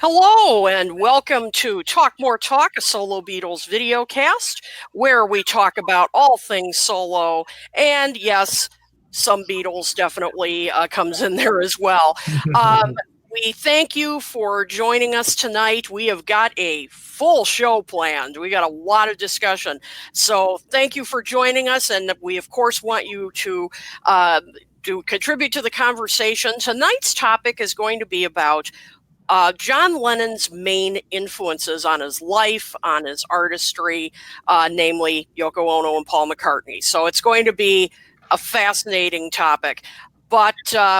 Hello and welcome to Talk More Talk, a solo Beatles video cast, where we talk about all things solo, and yes, some Beatles definitely comes in there as well. We thank you for joining us tonight. We have got a full show planned. We got a lot of discussion. So thank you for joining us, and we of course want you to contribute to the conversation. Tonight's topic is going to be about John Lennon's main influences on his life, on his artistry, namely Yoko Ono and Paul McCartney. So it's going to be a fascinating topic. But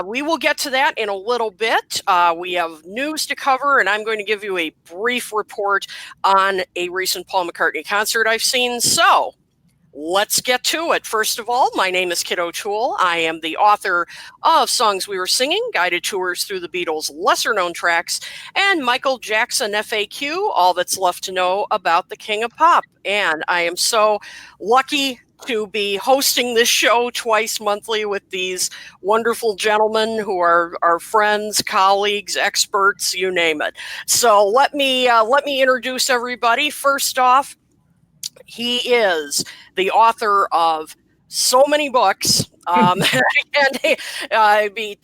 we will get to that in a little bit. We have news to cover, and I'm going to give you a brief report on a recent Paul McCartney concert I've seen. So let's get to it. First of all, my name is Kit O'Toole. I am the author of Songs We Were Singing, Guided Tours Through the Beatles' Lesser-Known Tracks, and Michael Jackson FAQ, All That's Left to Know About the King of Pop. And I am so lucky to be hosting this show twice monthly with these wonderful gentlemen who are our friends, colleagues, experts, you name it. So let me introduce everybody. First off, he is the author of so many books, and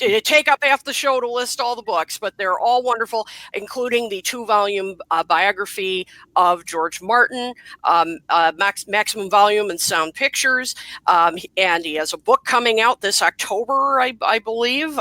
it'd take up half the show to list all the books, but they're all wonderful, including the 2-volume biography of George Martin, Maximum Volume and Sound Pictures, and he has a book coming out this October, I believe,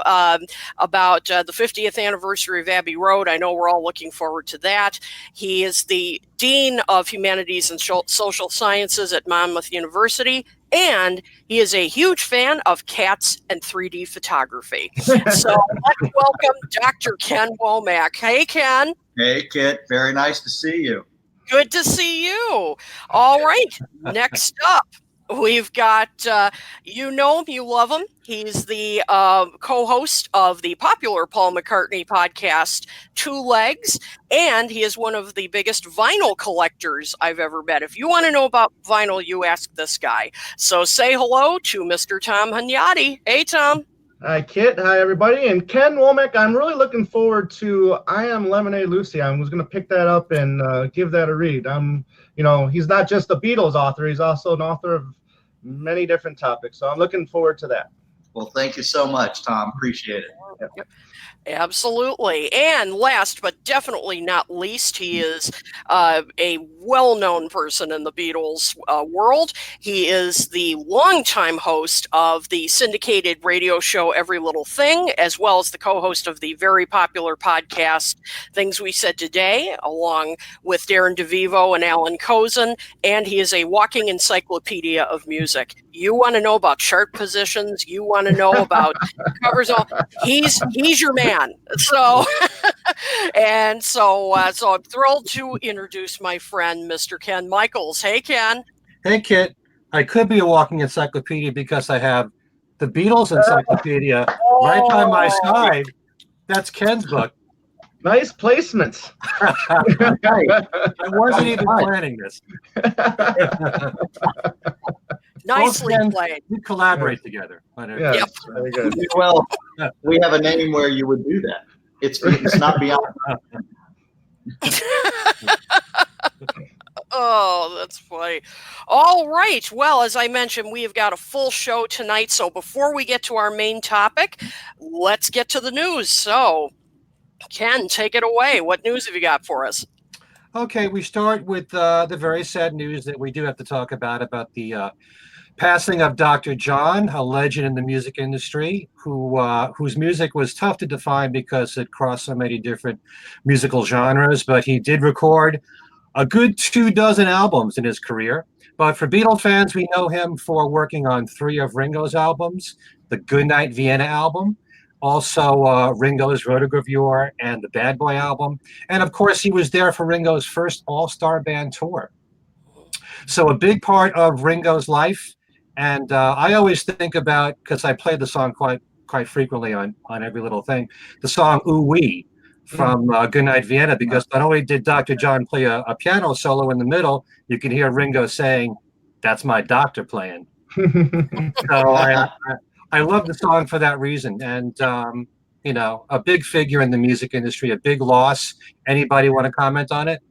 about the 50th anniversary of Abbey Road. I know we're all looking forward to that. He is the Dean of Humanities and Social Sciences at Monmouth University, and he is a huge fan of cats and 3D photography. So let's welcome Dr. Ken Womack. Hey, Ken. Hey, Kit. Very nice to see you. Good to see you. All right. Next up, we've got, you know him, you love him. He's the co-host of the popular Paul McCartney podcast, Two Legs, and he is one of the biggest vinyl collectors I've ever met. If you want to know about vinyl, you ask this guy. So say hello to Mr. Tom Hunyadi. Hey, Tom. Hi, Kit. Hi, everybody. And Ken Womack, I'm really looking forward to I Am Lemonade Lucy. I was going to pick that up and give that a read. He's not just a Beatles author. He's also an author of many different topics. So I'm looking forward to that. Well, thank you so much, Tom. Appreciate it. Yep. Absolutely. And last but definitely not least, he is a well-known person in the Beatles world. He is the longtime host of the syndicated radio show Every Little Thing, as well as the co-host of the very popular podcast Things We Said Today, along with Darren DeVivo and Alan Kozin. And he is a walking encyclopedia of music. You want to know about chart positions, you want to know about covers, he's your man. So I'm thrilled to introduce my friend, Mr. Ken Michaels. Hey, Ken. Hey, Kit. I could be a walking encyclopedia because I have the Beatles encyclopedia right by my side. That's Ken's book. Nice placements. I wasn't even planning this. Nicely played. We collaborate together. Yes, yep. Very good. Well, we have a name where you would do that. It's not beyond. Oh, that's funny. All right. Well, as I mentioned, we have got a full show tonight. So before we get to our main topic, let's get to the news. So, Ken, take it away. What news have you got for us? Okay, we start with the very sad news that we do have to talk about the passing of Dr. John, a legend in the music industry, whose music was tough to define because it crossed so many different musical genres, but he did record a good 24 albums in his career. But for Beatle fans, we know him for working on 3 of Ringo's albums, the Goodnight Vienna album, also Ringo's Rotogravure and the Bad Boy album. And of course, he was there for Ringo's first all-star band tour. So a big part of Ringo's life. And I always think about, because I played the song quite frequently on Every Little Thing, the song Ooh Wee from Goodnight Vienna, because not only did Dr. John play a piano solo in the middle, you can hear Ringo saying, "That's my doctor playing." So I love the song for that reason. And a big figure in the music industry, a big loss. Anybody want to comment on it?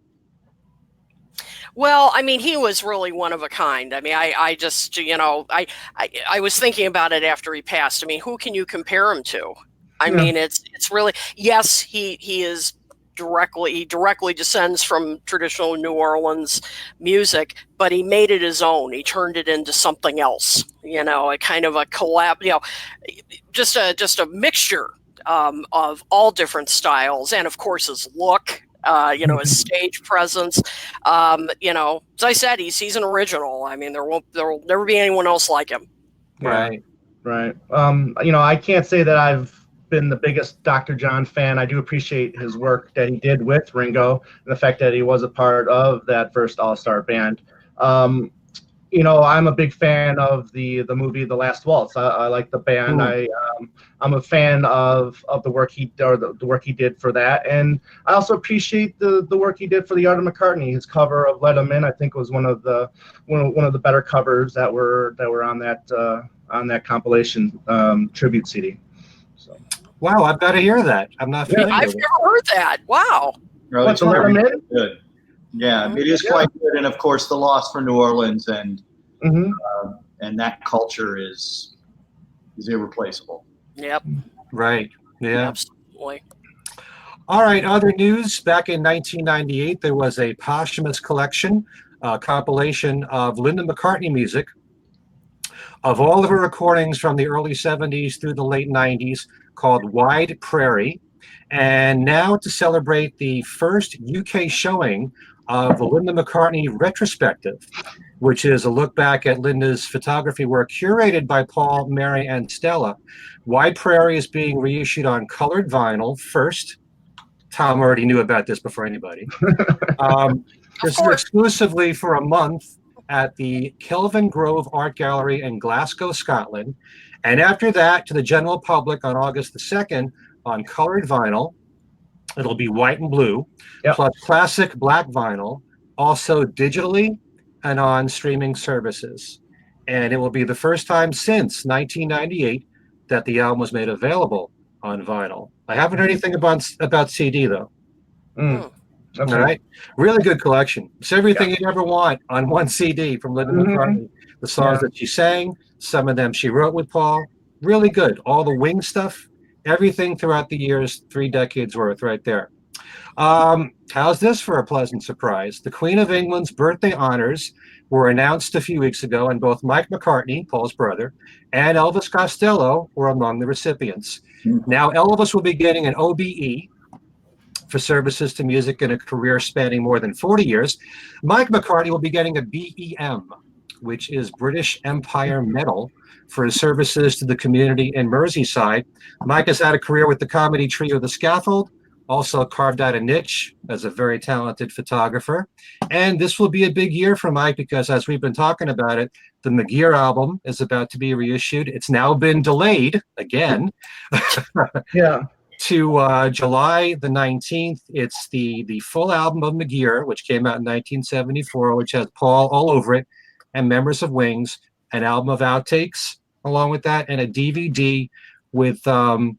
Well, I mean, he was really one of a kind. I mean, I just, I was thinking about it after he passed. I mean, who can you compare him to? I mean, it's really, yes, he directly descends from traditional New Orleans music, but he made it his own. He turned it into something else, a kind of a collab, just a mixture of all different styles, and of course his look. His stage presence. As I said, he's an original. I mean, there will never be anyone else like him. Right. Right. I can't say that I've been the biggest Dr. John fan. I do appreciate his work that he did with Ringo and the fact that he was a part of that first all-star band. I'm a big fan of the movie The Last Waltz. I like the band. I'm a fan of the work the work he did for that, and I also appreciate the work he did for the Art of McCartney. His cover of "Let 'Em In," I think, was one of the better covers that were on that compilation tribute CD. So. Wow, I've got to hear that. I'm not familiar. I've never heard that. Wow. Really, What's "Let 'Em In"? Good. Yeah, it is quite good, and of course, the loss for New Orleans and that culture is irreplaceable. Yep. Right. Yeah. Absolutely. All right. Other news. Back in 1998, there was a posthumous compilation of Linda McCartney music of all of her recordings from the early 70s through the late 90s, called Wide Prairie. And now, to celebrate the first UK showing of the Linda McCartney retrospective, which is a look back at Linda's photography work curated by Paul, Mary, and Stella. Wide Prairie is being reissued on colored vinyl first. Tom already knew about this before anybody. This is exclusively for a month at the Kelvin Grove Art Gallery in Glasgow, Scotland. And after that, to the general public on August the 2nd on colored vinyl. It'll be white and blue, plus classic black vinyl, also digitally and on streaming services. And it will be the first time since 1998 that the album was made available on vinyl. I haven't heard anything about CD, though. Okay. All right. Really good collection. It's everything you'd ever want on one CD from Linda McCartney. The songs that she sang, some of them she wrote with Paul. Really good. All the Wing stuff, everything throughout the years, 3 decades worth right there. How's this for a pleasant surprise? The Queen of England's birthday honors were announced a few weeks ago, and both Mike McCartney, Paul's brother, and Elvis Costello were among the recipients. Now, Elvis will be getting an OBE for services to music in a career spanning more than 40 years. Mike McCartney will be getting a BEM, which is British Empire Medal, for his services to the community in Merseyside. Mike has had a career with the comedy trio The Scaffold, also carved out a niche as a very talented photographer. And this will be a big year for Mike because, as we've been talking about it, the McGear album is about to be reissued. It's now been delayed again to July the 19th. It's the full album of McGear, which came out in 1974, which has Paul all over it and members of Wings, an album of outtakes along with that, and a DVD with a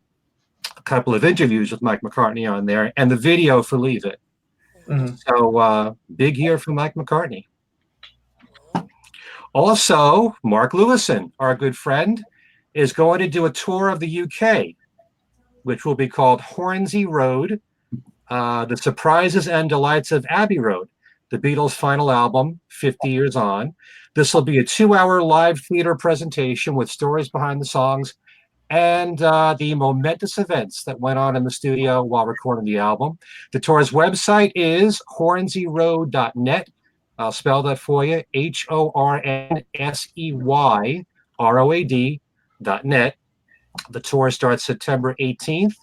couple of interviews with Mike McCartney on there, and the video for Leave It. So big year for Mike McCartney. Also, Mark Lewison, our good friend, is going to do a tour of the UK, which will be called Hornsey Road, The Surprises and Delights of Abbey Road, the Beatles' final album, 50 years on. This will be a 2-hour live theater presentation with stories behind the songs and the momentous events that went on in the studio while recording the album. The tour's website is hornseyroad.net. I'll spell that for you, HORNSEYROAD.net. The tour starts September 18th,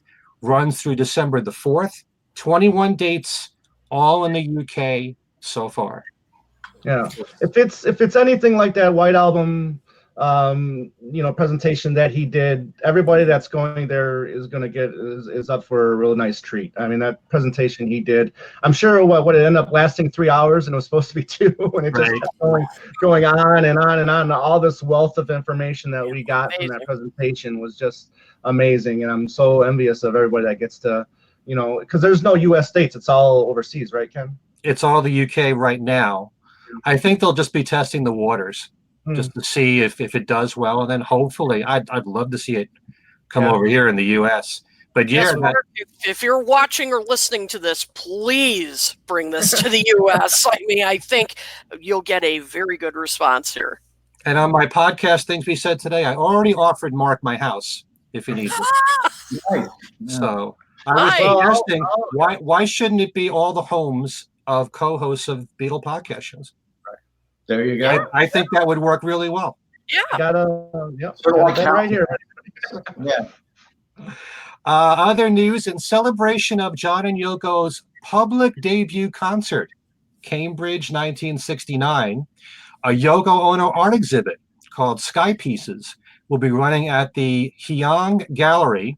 runs through December the 4th. 21 dates, all in the UK so far. Yeah, if it's anything like that White Album presentation that he did. Everybody that's going there is going to get is up for a real nice treat. I mean, that presentation he did, I'm sure what it ended up lasting 3 hours, and it was supposed to be 2, and it just kept going on and on and on. All this wealth of information that we got from that presentation was just amazing, and I'm so envious of everybody that gets to, because there's no U.S. states, it's all overseas, right, Ken? It's all the U.K. right now. I think they'll just be testing the waters just to see if it does well, and then hopefully I'd love to see it come over here in the U.S. But yes, Mark, if you're watching or listening to this, please bring this to the U.S. I mean, I think you'll get a very good response here. And on my podcast, Things We Said Today, I already offered Mark my house if he needs it. Nice. So I was suggesting, why shouldn't it be all the homes of co-hosts of Beatle podcast shows? There you go. I think that would work really well. Yeah. Got right here. Yeah. Other news, in celebration of John and Yoko's public debut concert, Cambridge 1969, a Yoko Ono art exhibit called Sky Pieces will be running at the Hyang Gallery.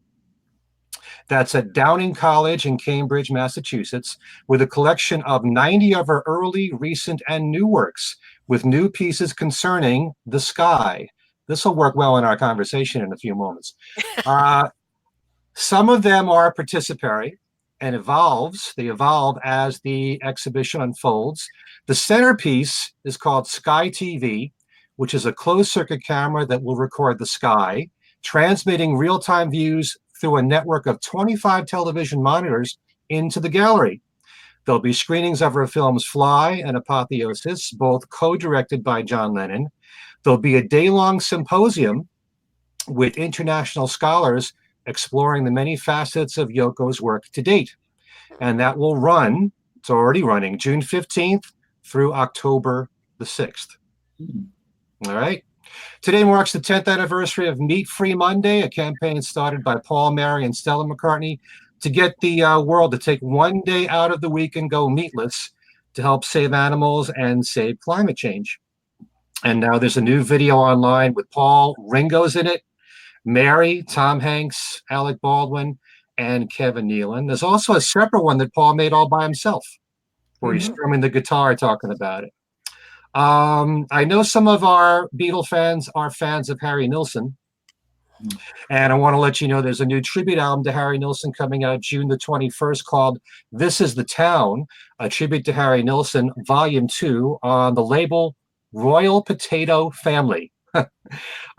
That's at Downing College in Cambridge, Massachusetts, with a collection of 90 of her early, recent, and new works, with new pieces concerning the sky. This will work well in our conversation in a few moments. Some of them are participatory and they evolve as the exhibition unfolds. The centerpiece is called Sky TV, which is a closed-circuit camera that will record the sky, transmitting real-time views through a network of 25 television monitors into the gallery. There'll be screenings of her films Fly and Apotheosis, both co-directed by John Lennon. There'll be a day-long symposium with international scholars exploring the many facets of Yoko's work to date. And that will run, it's already running, June 15th through October the 6th. All right. Today marks the 10th anniversary of Meat Free Monday, a campaign started by Paul, Mary, and Stella McCartney to get the world to take one day out of the week and go meatless to help save animals and save climate change. And now there's a new video online with Paul, Ringo's in it, Mary, Tom Hanks, Alec Baldwin, and Kevin Nealon. There's also a separate one that Paul made all by himself, where he's strumming the guitar talking about it. I know some of our Beatle fans are fans of Harry Nilsson. And I want to let you know there's a new tribute album to Harry Nilsson coming out June the 21st called This Is the Town, a tribute to Harry Nilsson, Volume 2, on the label Royal Potato Family. It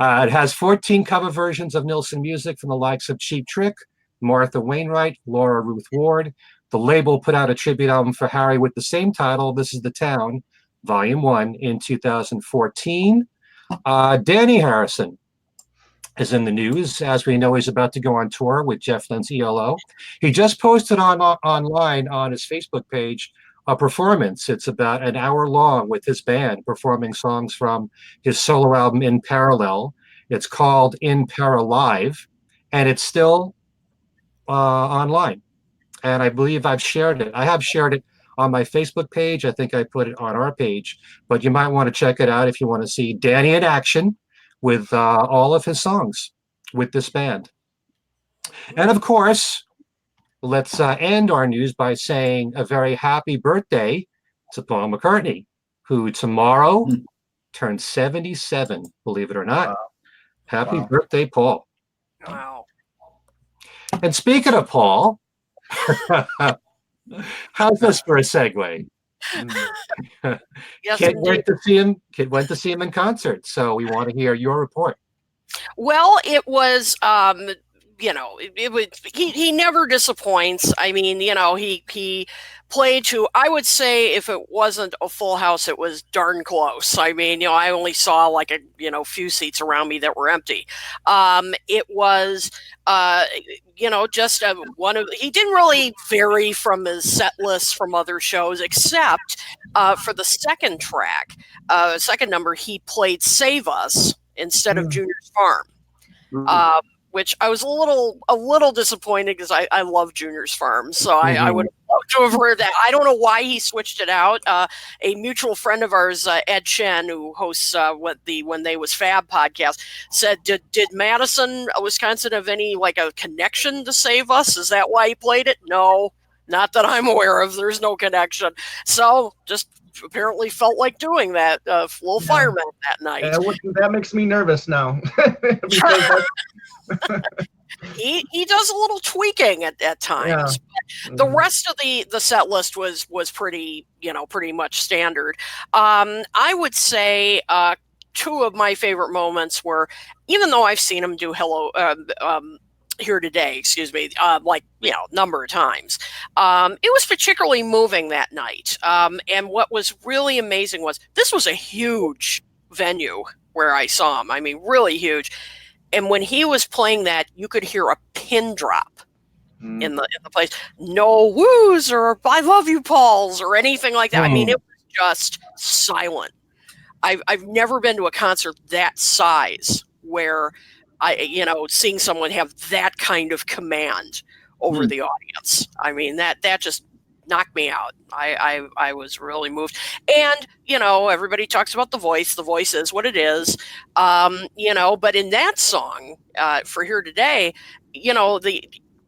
has 14 cover versions of Nilsson music from the likes of Cheap Trick, Martha Wainwright, Laura Ruth Ward. The label put out a tribute album for Harry with the same title, This Is the Town, Volume 1, in 2014. Danny Harrison is in the news. As we know, he's about to go on tour with Jeff Lynne's ELO. He just posted online on his Facebook page a performance. It's about an hour long with his band performing songs from his solo album In Parallel. It's called In Paralive, and it's still online. And I believe I've shared it. I have shared it on my Facebook page. I think I put it on our page, but you might want to check it out if you want to see Danny in action with all of his songs with this band. And of course, let's end our news by saying a very happy birthday to Paul McCartney, who tomorrow turns 77, believe it or not. Wow. Happy birthday, Paul. Wow. And speaking of Paul, how's this for a segue? Yes, Kid went to see him in concert, so we want to hear your report. Well, it was he never disappoints. I mean, he played to, I would say, if it wasn't a full house, it was darn close. I mean, I only saw like a few seats around me that were empty. It was just one of, he didn't really vary from his set list from other shows, except for the second track, second number, he played Save Us instead of Junior's Farm. which I was a little disappointed because I love Junior's Farm, so I would have loved to have heard that. I don't know why he switched it out. A mutual friend of ours, Ed Chen, who hosts When They Was Fab podcast, said, "Did Madison, Wisconsin, have any like a connection to Save Us? Is that why he played it?" No, not that I'm aware of. There's no connection. So just apparently felt like doing that. Little fireman that night. Yeah, that makes me nervous now. He does a little tweaking at times. Yeah. The rest of the set list was pretty much standard. I would say two of my favorite moments were, even though I've seen him do Here Today, number of times. It was particularly moving that night. And what was really amazing was this was a huge venue where I saw him. I mean, really huge. And when he was playing that, you could hear a pin drop in the place. No woos or "I love you, Pauls" or anything like that. I mean, it was just silent. I've never been to a concert that size where seeing someone have that kind of command over the audience. I mean, that just knocked me out. I was really moved. And, everybody talks about the voice. The voice is what it is. But in that song, for Here Today,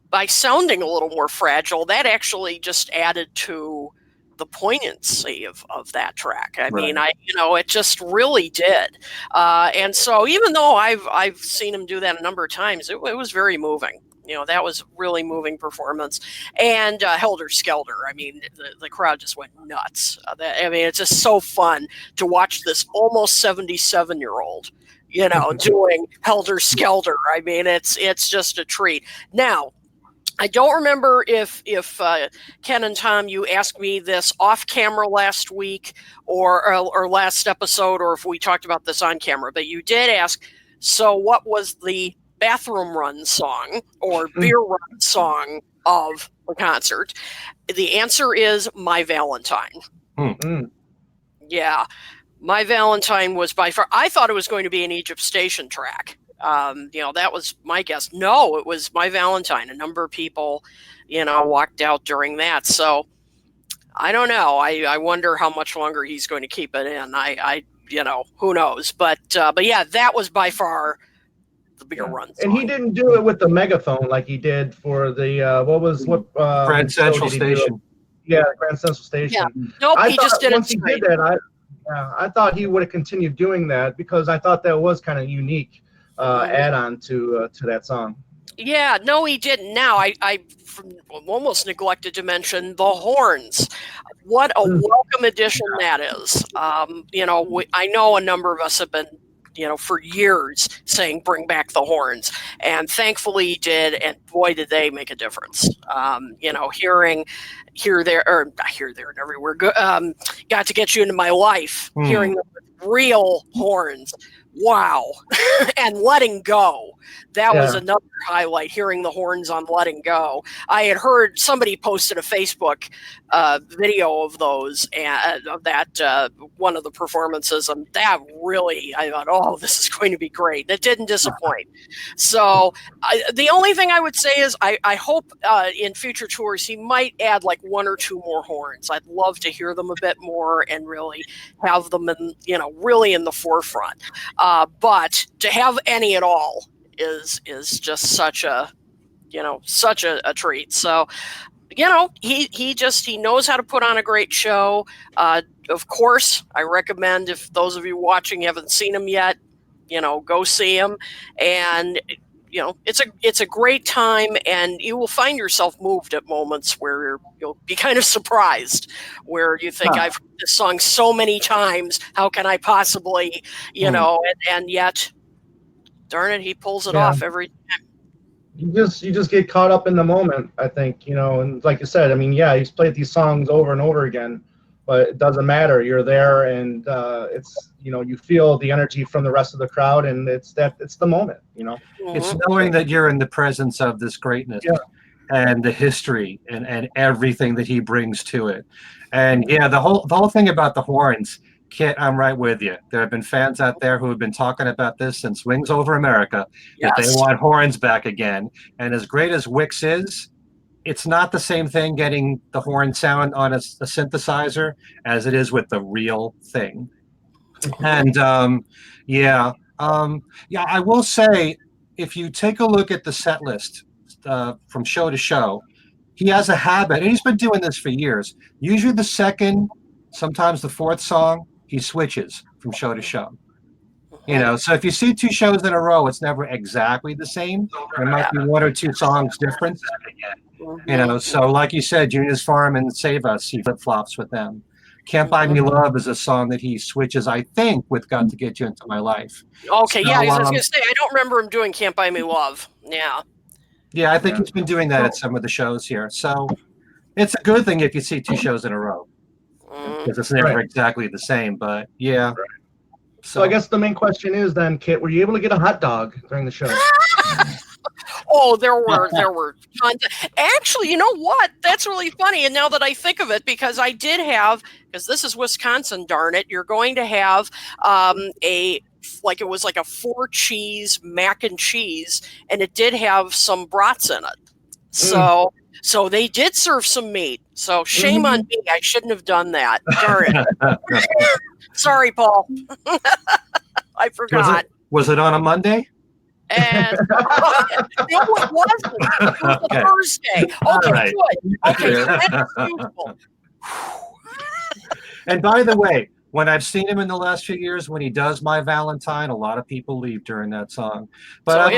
by sounding a little more fragile, that actually just added to the poignancy of that track. I mean, it just really did. And so even though I've seen him do that a number of times, it was very moving. That was really moving performance. And Helter Skelter, I mean, the crowd just went nuts. It's just so fun to watch this almost 77-year-old, doing Helter Skelter. I mean, it's just a treat. Now, I don't remember if Ken and Tom, you asked me this off camera last week or last episode, or if we talked about this on camera, but you did ask, so what was the bathroom run song or beer run song of the concert? The answer is My Valentine. Yeah. My Valentine was by far, I thought it was going to be an Egypt Station track. That was my guess. No, it was My Valentine. A number of people, walked out during that. So I don't know. I wonder how much longer he's going to keep it in. Who knows? But yeah, that was by far the beer run song. And he didn't do it with the megaphone like he did for the Grand Central Station. Yeah, Grand Central Station. Yeah. Nope, he just did it straight. Once he did that, I thought he would have continued doing that because I thought that was kind of unique add-on to that song. Yeah, no, he didn't. Now, I almost neglected to mention the horns. What a welcome addition that is. I know a number of us have been, for years saying bring back the horns, and thankfully he did, and boy, did they make a difference. Hearing Here, There, and Everywhere, Got to Get You Into My Life, hearing them with real horns. Wow. And Letting Go. That was another highlight, hearing the horns on Letting Go. I had heard somebody posted a Facebook video of those and of that one of the performances, and that really, I thought, oh, this is going to be great. It didn't disappoint. So the only thing I would say is I hope in future tours he might add like one or two more horns. I'd love to hear them a bit more and really have them in, really in the forefront. But to have any at all is just such a treat. So, he knows how to put on a great show. Of course, I recommend, if those of you watching haven't seen him yet, go see him. And it's a great time, and you will find yourself moved at moments where you'll be kind of surprised, where you think, I've heard this song so many times, how can I possibly, and yet, darn it, he pulls it off every time. You just get caught up in the moment, I think, and like you said, I mean, he's played these songs over and over again, but it doesn't matter. You're there, and it's, you feel the energy from the rest of the crowd, and it's the moment, It's knowing that you're in the presence of this greatness and the history and everything that he brings to it. And the whole thing about the horns, Kit, I'm right with you. There have been fans out there who have been talking about this since Wings Over America, that they want horns back again. And as great as Wix is, it's not the same thing getting the horn sound on a synthesizer as it is with the real thing. And I will say, if you take a look at the set list from show to show, he has a habit, and he's been doing this for years. Usually the second, sometimes the fourth song, he switches from show to show. You know, so if you see 2 shows in a row, it's never exactly the same. There might be 1 or 2 songs different. You know, so like you said, Junior's Farm and Save Us, he flip-flops with them. Can't Buy Me Love is a song that he switches, I think, with Got to Get You Into My Life. Okay, so, I was going to say, I don't remember him doing Can't Buy Me Love. Yeah. Yeah, I think he's been doing that at some of the shows here. So it's a good thing if you see 2 shows in a row. Because it's never exactly the same, but yeah. Right. So I guess the main question is then, Kit, were you able to get a hot dog during the show? Oh, there were tons. Actually, you know what? That's really funny. And now that I think of it, because I did have, because this is Wisconsin, darn it, you're going to have it was like a 4-cheese mac and cheese, and it did have some brats in it. So they did serve some meat. So shame on me. I shouldn't have done that. Darn it. Sorry, Paul. I forgot. Was it on a Monday? And no, it wasn't. It was a Thursday. Okay, right. Good. Okay, that's useful. And by the way, when I've seen him in the last few years, when he does My Valentine, a lot of people leave during that song. But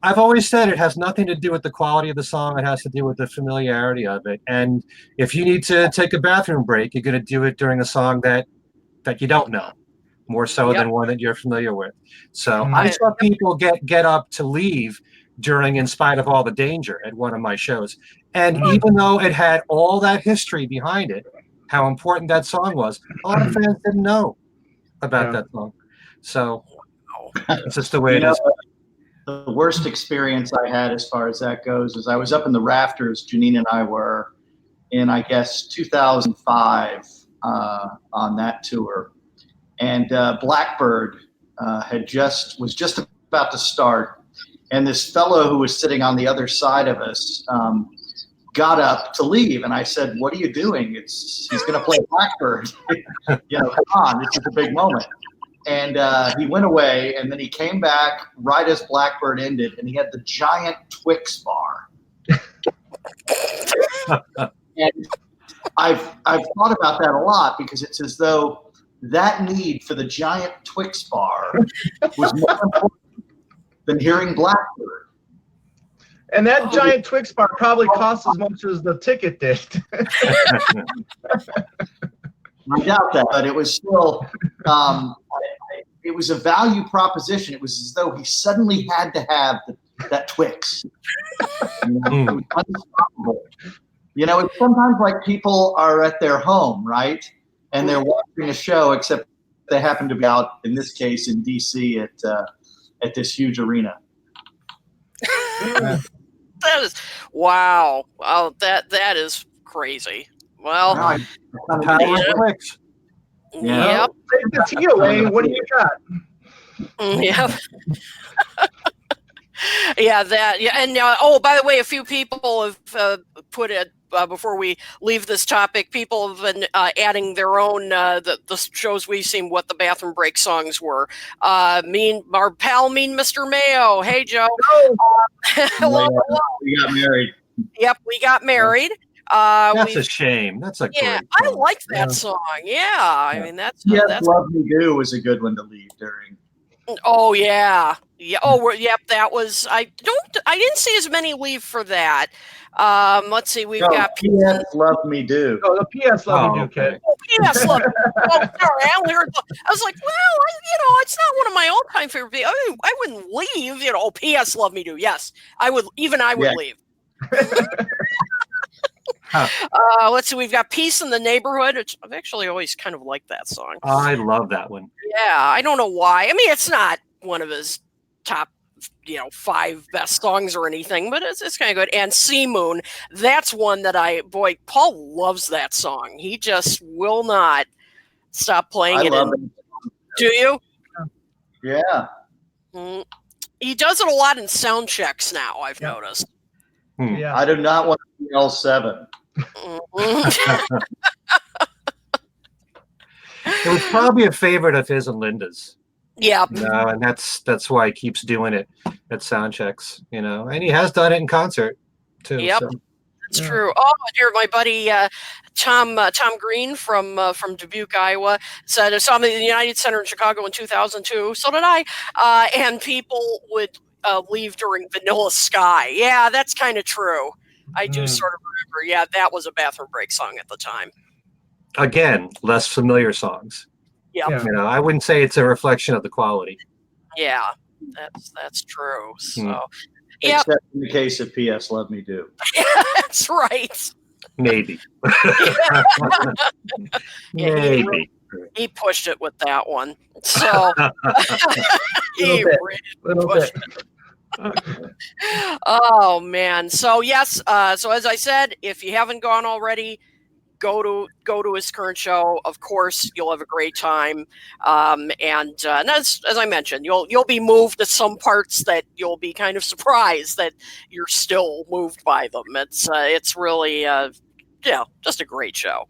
I've always said it has nothing to do with the quality of the song. It has to do with the familiarity of it. And if you need to take a bathroom break, you're going to do it during a song that you don't know, more so than one that you're familiar with. So I saw people get up to leave during In Spite of All the Danger at one of my shows. And even though it had all that history behind it, how important that song was, a lot of fans didn't know about that song. So it's just the way it is. The worst experience I had as far as that goes is I was up in the rafters, Janine and I were, in, I guess, 2005 on that tour. And Blackbird was just about to start. And this fellow who was sitting on the other side of us got up to leave. And I said, "What are you doing? He's going to play Blackbird. Come on, this is a big moment." And he went away, and then he came back right as Blackbird ended, and he had the giant Twix bar. And I've thought about that a lot, because it's as though that need for the giant Twix bar was more important than hearing Blackbird. And that giant Twix bar probably cost as much as the ticket did. I doubt that, but it was still, it was a value proposition. It was as though he suddenly had to have that Twix. It was unstoppable. It's sometimes like people are at their home, right? And they're watching a show, except they happen to be out, in this case, in D.C. at this huge arena. That is, wow. Wow, that is crazy. Well, Twix. Yep. Take the tea away. What do you got? Yeah. And by the way, a few people have put it before we leave this topic. People have been adding their own the shows we've seen, what the bathroom break songs were. Our pal Mean Mr. Mayo. Hey Joe. Hello. We got married. Yep, we got married. That's a shame. That's a great song. I like that song. Yeah, I mean that's Love Me Do was a good one to leave during. Oh yeah. That was. I didn't see as many leave for that. Let's see. We've got P.S. Love Me Do. Oh, the P.S. Love Me Do, kid. Oh, P.S. Love Me Do. Oh, sorry. I was like, well, it's not one of my all-time favorite. I wouldn't leave. P.S. Love Me Do. Yes, I would. Even I would leave. Let's see. We've got Peace in the Neighborhood, which I've actually always kind of liked that song. I love that one. Yeah, I don't know why. I mean, it's not one of his top 5 best songs or anything, but it's kind of good. And Sea Moon, that's one that Paul loves that song. He just will not Stop playing I it. love it. Do you? Yeah. He does it a lot in sound checks now, I've noticed. Yeah. I do not want to be L7. It was probably a favorite of his and Linda's. Yeah. And that's why he keeps doing it at sound checks, and he has done it in concert too. Yep. So. That's true. Oh, dear, my buddy Tom Green from Dubuque, Iowa, said I saw him at the United Center in Chicago in 2002. So did I. And people would leave during Vanilla Sky. Yeah, that's kind of true. I do sort of remember. Yeah, that was a bathroom break song at the time. Again, less familiar songs. Yep. Yeah. I wouldn't say it's a reflection of the quality. Yeah, that's true. So. Except in the case of P.S. Love Me Do. That's right. Maybe. Maybe. He pushed it with that one. So he really pushed it. Oh man. So yes, so as I said, if you haven't gone already, go to his current show. Of course, you'll have a great time. And as I mentioned, you'll be moved at some parts that you'll be kind of surprised that you're still moved by them. It's really just a great show.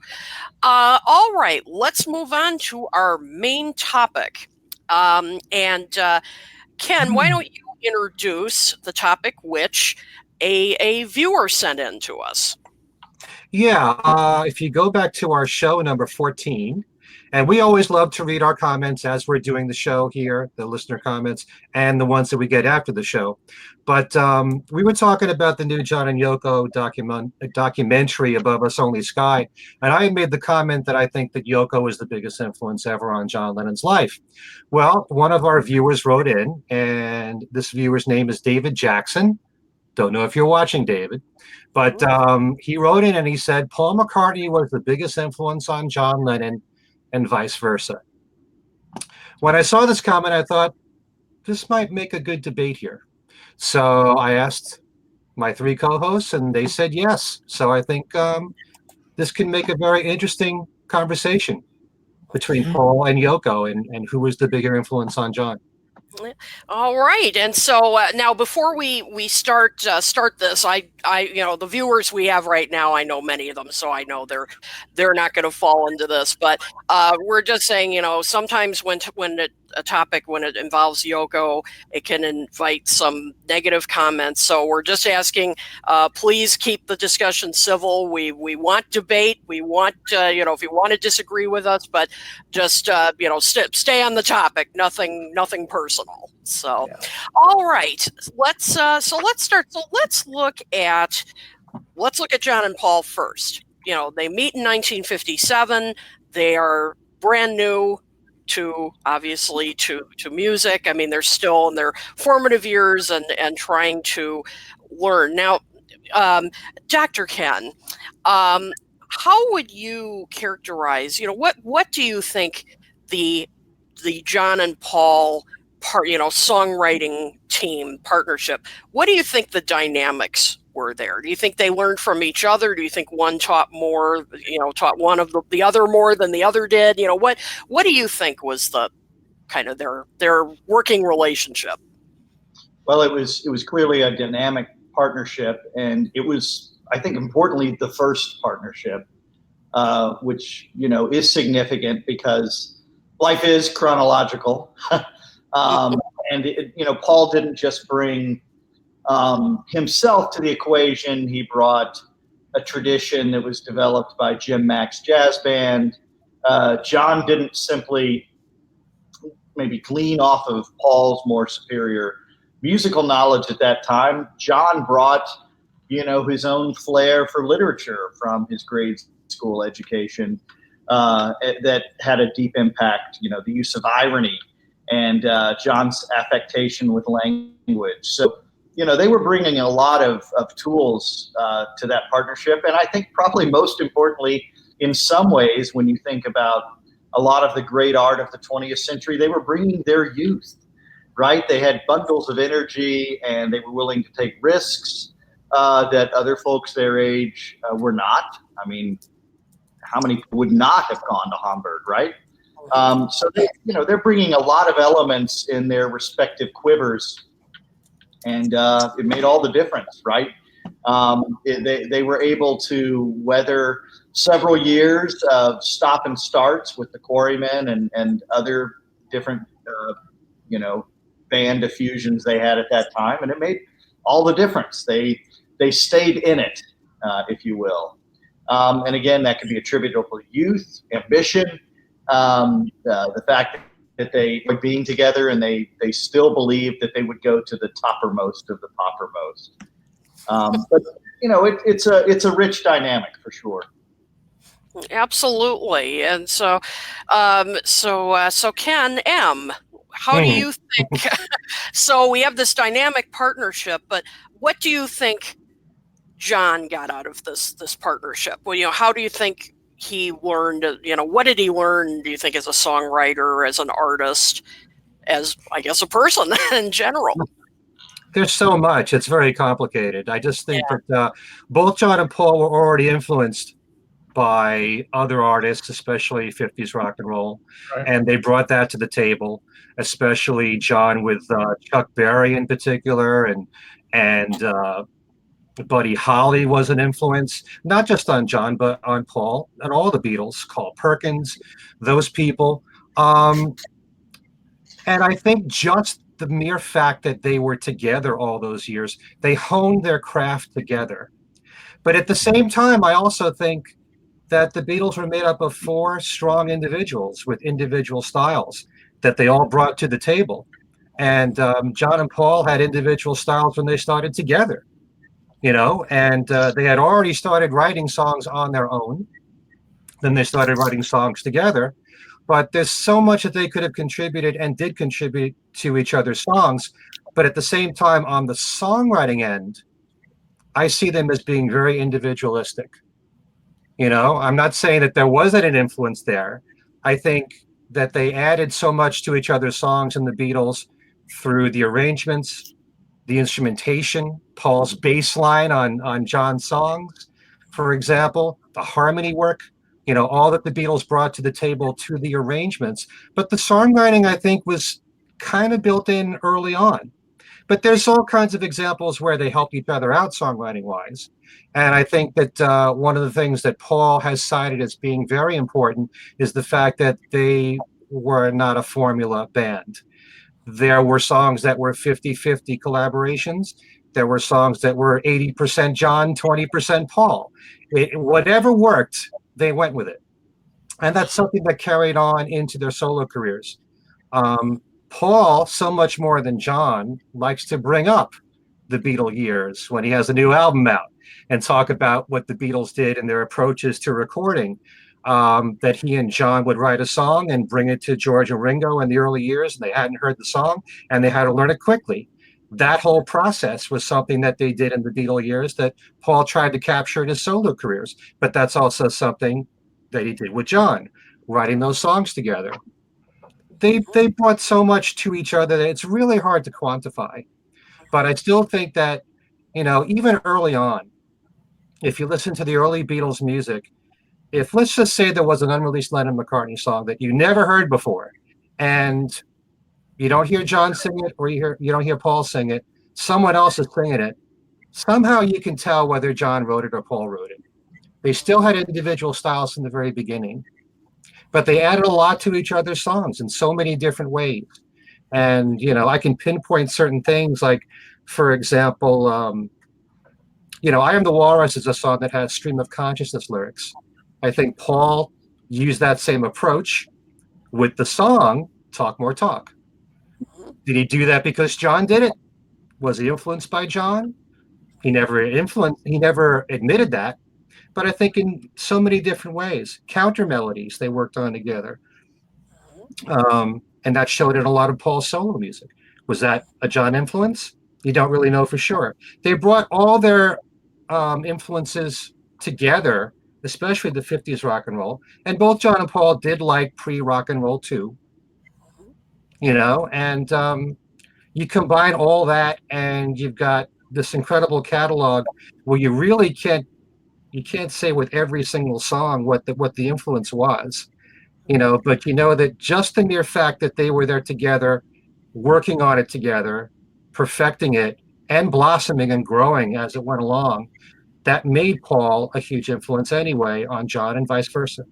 All right, let's move on to our main topic. And Ken, why don't you introduce the topic which a viewer sent in to us? Yeah, if you go back to our show number 14, and we always love to read our comments as we're doing the show here, the listener comments, and the ones that we get after the show. But we were talking about the new John and Yoko documentary, Above Us Only Sky, and I made the comment that I think that Yoko is the biggest influence ever on John Lennon's life. Well, one of our viewers wrote in, and this viewer's name is David Jackson. Don't know if you're watching, David. But he wrote in and he said, Paul McCartney was the biggest influence on John Lennon and vice versa. When I saw this comment, I thought, this might make a good debate here. So I asked my 3 co-hosts and they said yes. So I think this can make a very interesting conversation between Paul and Yoko and who was the bigger influence on John. All right, and so now before we start this, I the viewers we have right now, I know many of them, so I know they're not going to fall into this. But we're just saying, sometimes when a topic when it involves Yoko, it can invite some negative comments. So we're just asking, please keep the discussion civil. We want debate. We want if you want to disagree with us, but just stay on the topic. Nothing personal. So, all right, let's start. So let's look at John and Paul first. They meet in 1957. They are brand new to music. I mean, they're still in their formative years and trying to learn. Now, Dr. Ken, how would you characterize? What do you think the John and Paul songwriting team partnership? What do you think the dynamics were there? Do you think they learned from each other? Do you think one taught more, taught one of the other more than the other did? What do you think was the kind of their working relationship? Well, it was clearly a dynamic partnership, and it was, I think, importantly, the first partnership, which is significant because life is chronological. And Paul didn't just bring himself to the equation. He brought a tradition that was developed by Jim Mack's jazz band. John didn't simply maybe glean off of Paul's more superior musical knowledge at that time. John brought, his own flair for literature from his grade school education that had a deep impact. The use of irony and John's affectation with language. So, they were bringing a lot of tools to that partnership. And I think probably most importantly, in some ways, when you think about a lot of the great art of the 20th century, they were bringing their youth, right? They had bundles of energy and they were willing to take risks that other folks their age were not. I mean, how many would not have gone to Hamburg, right? So they're bringing a lot of elements in their respective quivers, and it made all the difference, right? They were able to weather several years of stop and starts with the Quarrymen and other different, band diffusions they had at that time, and it made all the difference. They stayed in it, if you will. And again, that could be attributable to youth, ambition, the fact that they were being together and they still believed that they would go to the toppermost of the poppermost. But it's a rich dynamic for sure. Absolutely. And so Ken M, how do you think? So we have this dynamic partnership, but what do you think John got out of this partnership? Well, how do you think he learned? What did he learn? Do you think as a songwriter, as an artist, as I guess a person in general? There's so much. It's very complicated. I just think that both John and Paul were already influenced by other artists, especially 50s rock and roll, and they brought that to the table, especially John with Chuck Berry in particular, and Buddy Holly was an influence, not just on John, but on Paul and all the Beatles, Carl Perkins, those people. And I think just the mere fact that they were together all those years, they honed their craft together. But at the same time, I also think that the Beatles were made up of 4 strong individuals with individual styles that they all brought to the table. And John and Paul had individual styles when they started together, and they had already started writing songs on their own. Then they started writing songs together. But there's so much that they could have contributed and did contribute to each other's songs. But at the same time, on the songwriting end, I see them as being very individualistic. I'm not saying that there wasn't an influence there. I think that they added so much to each other's songs in the Beatles through the arrangements, the instrumentation, Paul's bass line on John's songs, for example, the harmony work, all that the Beatles brought to the table to the arrangements. But the songwriting, I think, was kind of built in early on. But there's all kinds of examples where they helped each other out songwriting-wise. And I think that one of the things that Paul has cited as being very important is the fact that they were not a formula band. There were songs that were 50-50 collaborations. There were songs that were 80% John, 20% Paul. Whatever worked, they went with it. And that's something that carried on into their solo careers. Paul, so much more than John, likes to bring up the Beatle years when he has a new album out and talk about what the Beatles did and their approaches to recording, that he and John would write a song and bring it to George and Ringo in the early years, and they hadn't heard the song, and they had to learn it quickly. That whole process was something that they did in the Beatle years that Paul tried to capture in his solo careers, but that's also something that he did with John, writing those songs together. They brought so much to each other that it's really hard to quantify. But I still think that, even early on, if you listen to the early Beatles music, if let's just say there was an unreleased Lennon-McCartney song that you never heard before, and you don't hear John sing it or you don't hear Paul sing it, someone else is singing it, somehow you can tell whether John wrote it or Paul wrote it. They still had individual styles from the very beginning. But they added a lot to each other's songs in so many different ways. And, I can pinpoint certain things like, for example, I Am the Walrus is a song that has stream of consciousness lyrics. I think Paul used that same approach with the song, Talk More Talk. Did he do that because John did it? Was he influenced by John? He never admitted that. But I think in so many different ways, counter melodies they worked on together. And that showed in a lot of Paul's solo music. Was that a John influence? You don't really know for sure. They brought all their influences together, especially the 50s rock and roll. And both John and Paul did like pre-rock and roll too. And you combine all that and you've got this incredible catalog where you really can't say with every single song what the influence was. But that just the mere fact that they were there together, working on it together, perfecting it, and blossoming and growing as it went along, that made Paul a huge influence anyway on John and vice versa.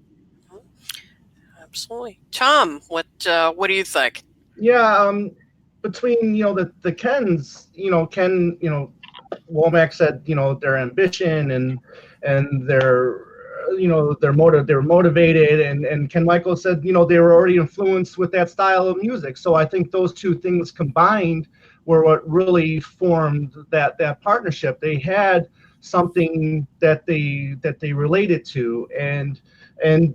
Absolutely. Tom, what do you think? Yeah, between the Kens, Ken, Womack said their ambition and their they're motivated, and Ken Michael said they were already influenced with that style of music. So I think those two things combined were what really formed that partnership. They had something that they related to, and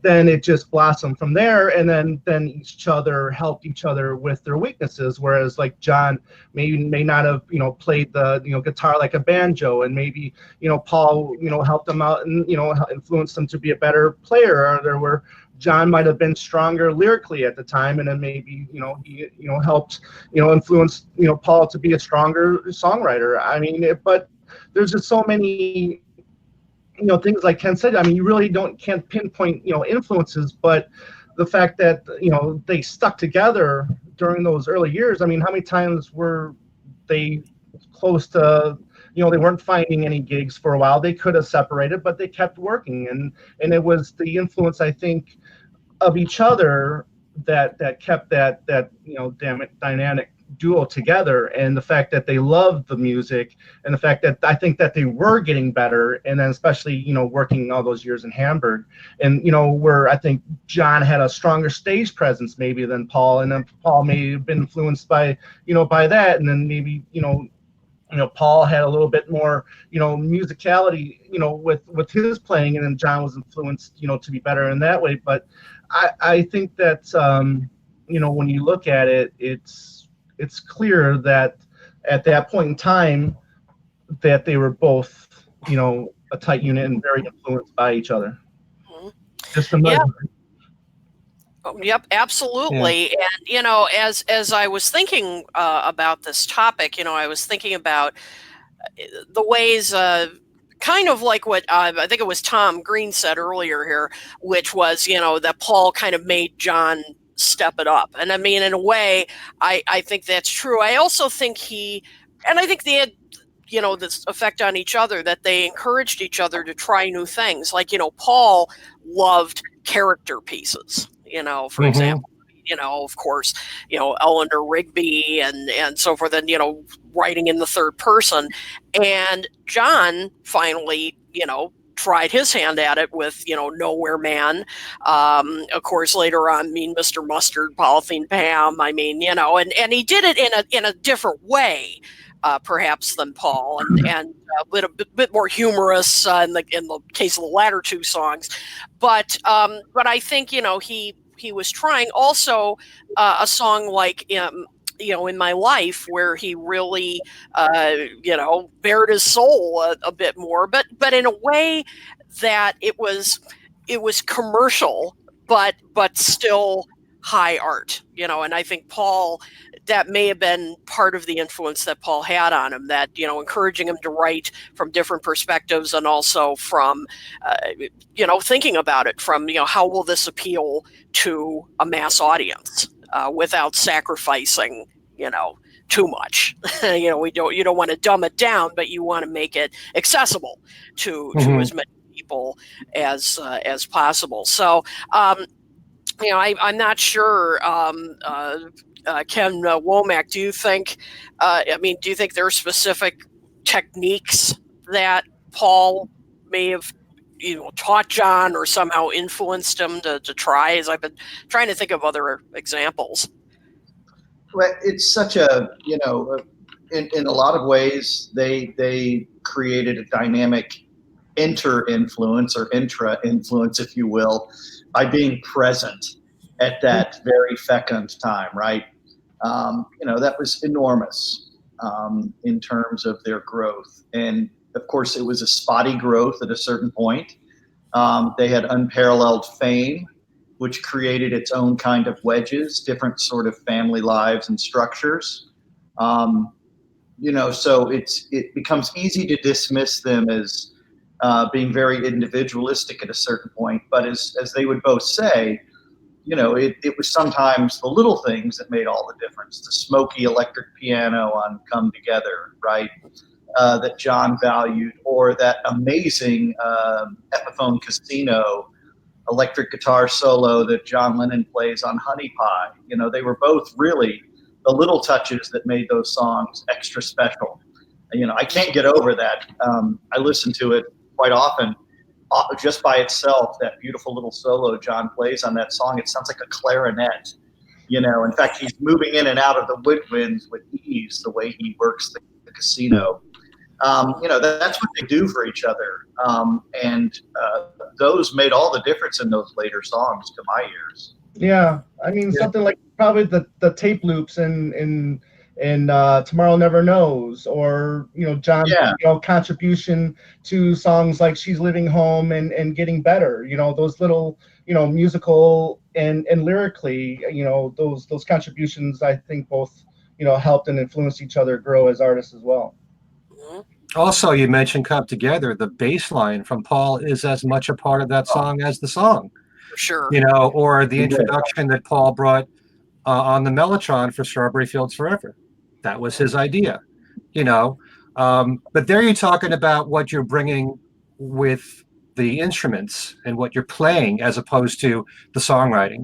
then it just blossomed from there, and then each other helped each other with their weaknesses, whereas like John may not have played the guitar like a banjo, and maybe Paul helped him out and influenced him to be a better player, or there were John might have been stronger lyrically at the time, and then maybe he helped influence Paul to be a stronger songwriter. I mean, but there's just so many things like Ken said. I mean, you really can't pinpoint influences, but the fact that they stuck together during those early years. I mean, how many times were they close to they weren't finding any gigs for a while? They could have separated, but they kept working, and it was the influence, I think, of each other that kept that dynamic duo together, and the fact that they loved the music, and the fact that I think that they were getting better, and then especially working all those years in Hamburg, and where I think John had a stronger stage presence maybe than Paul, and then Paul may have been influenced by by that, and then maybe Paul had a little bit more musicality with his playing, and then John was influenced to be better in that way. But I think that when you look at it, it's clear that at that point in time that they were both a tight unit and very influenced by each other. Mm-hmm. Just a yeah. Yep, absolutely. Yeah. And as I was thinking about this topic, I was thinking about the ways kind of like what I think it was Tom Green said earlier here, which was that Paul kind of made John step it up. And I mean, in a way, I think that's true. I also think I think they had this effect on each other, that they encouraged each other to try new things. Like Paul loved character pieces, for example, of course, Eleanor Rigby and so forth, and writing in the third person. And John finally tried his hand at it with Nowhere Man, of course, later on Mean Mr. Mustard, Polythene Pam. I mean, and he did it in a different way, perhaps, than Paul, and a bit more humorous in the case of the latter two songs. But I think he was trying. Also a song like In My Life, where he really bared his soul a bit more, but in a way that it was commercial, but still high art, and I think Paul, that may have been part of the influence that Paul had on him, that encouraging him to write from different perspectives, and also from thinking about it from how will this appeal to a mass audience without sacrificing too much. You don't want to dumb it down, but you want to make it accessible to as many people as possible. So I'm not sure, Ken Womack, do you think there are specific techniques that Paul may have taught John, or somehow influenced him to try? As I've been trying to think of other examples. Well, it's such a in a lot of ways they created a dynamic inter-influence or intra-influence, if you will, by being present at that very fecund time, right? That was enormous in terms of their growth. And of course, it was a spotty growth at a certain point. They had unparalleled fame, which created its own kind of wedges, different sort of family lives and structures. So it becomes easy to dismiss them as being very individualistic at a certain point. But as they would both say, it was sometimes the little things that made all the difference. The smoky electric piano on Come Together, right? That John valued, or that amazing Epiphone Casino electric guitar solo that John Lennon plays on Honey Pie. They were both really the little touches that made those songs extra special. I can't get over that. I listen to it quite often. Just by itself, that beautiful little solo John plays on that song, it sounds like a clarinet. In fact, he's moving in and out of the woodwinds with ease, the way he works the casino. That's what they do for each other. And those made all the difference in those later songs to my ears. Yeah. I mean, something like probably the tape loops and Tomorrow Never Knows, or John's contribution to songs like She's Living Home and Getting Better, those little musical and lyrically, those contributions, I think both helped and influenced each other grow as artists as well. Also, you mentioned Come Together. The bass line from Paul is as much a part of that song as the song. For sure. Or the introduction that Paul brought on the Mellotron for Strawberry Fields Forever. That was his idea, but there you're talking about what you're bringing with the instruments and what you're playing, as opposed to the songwriting,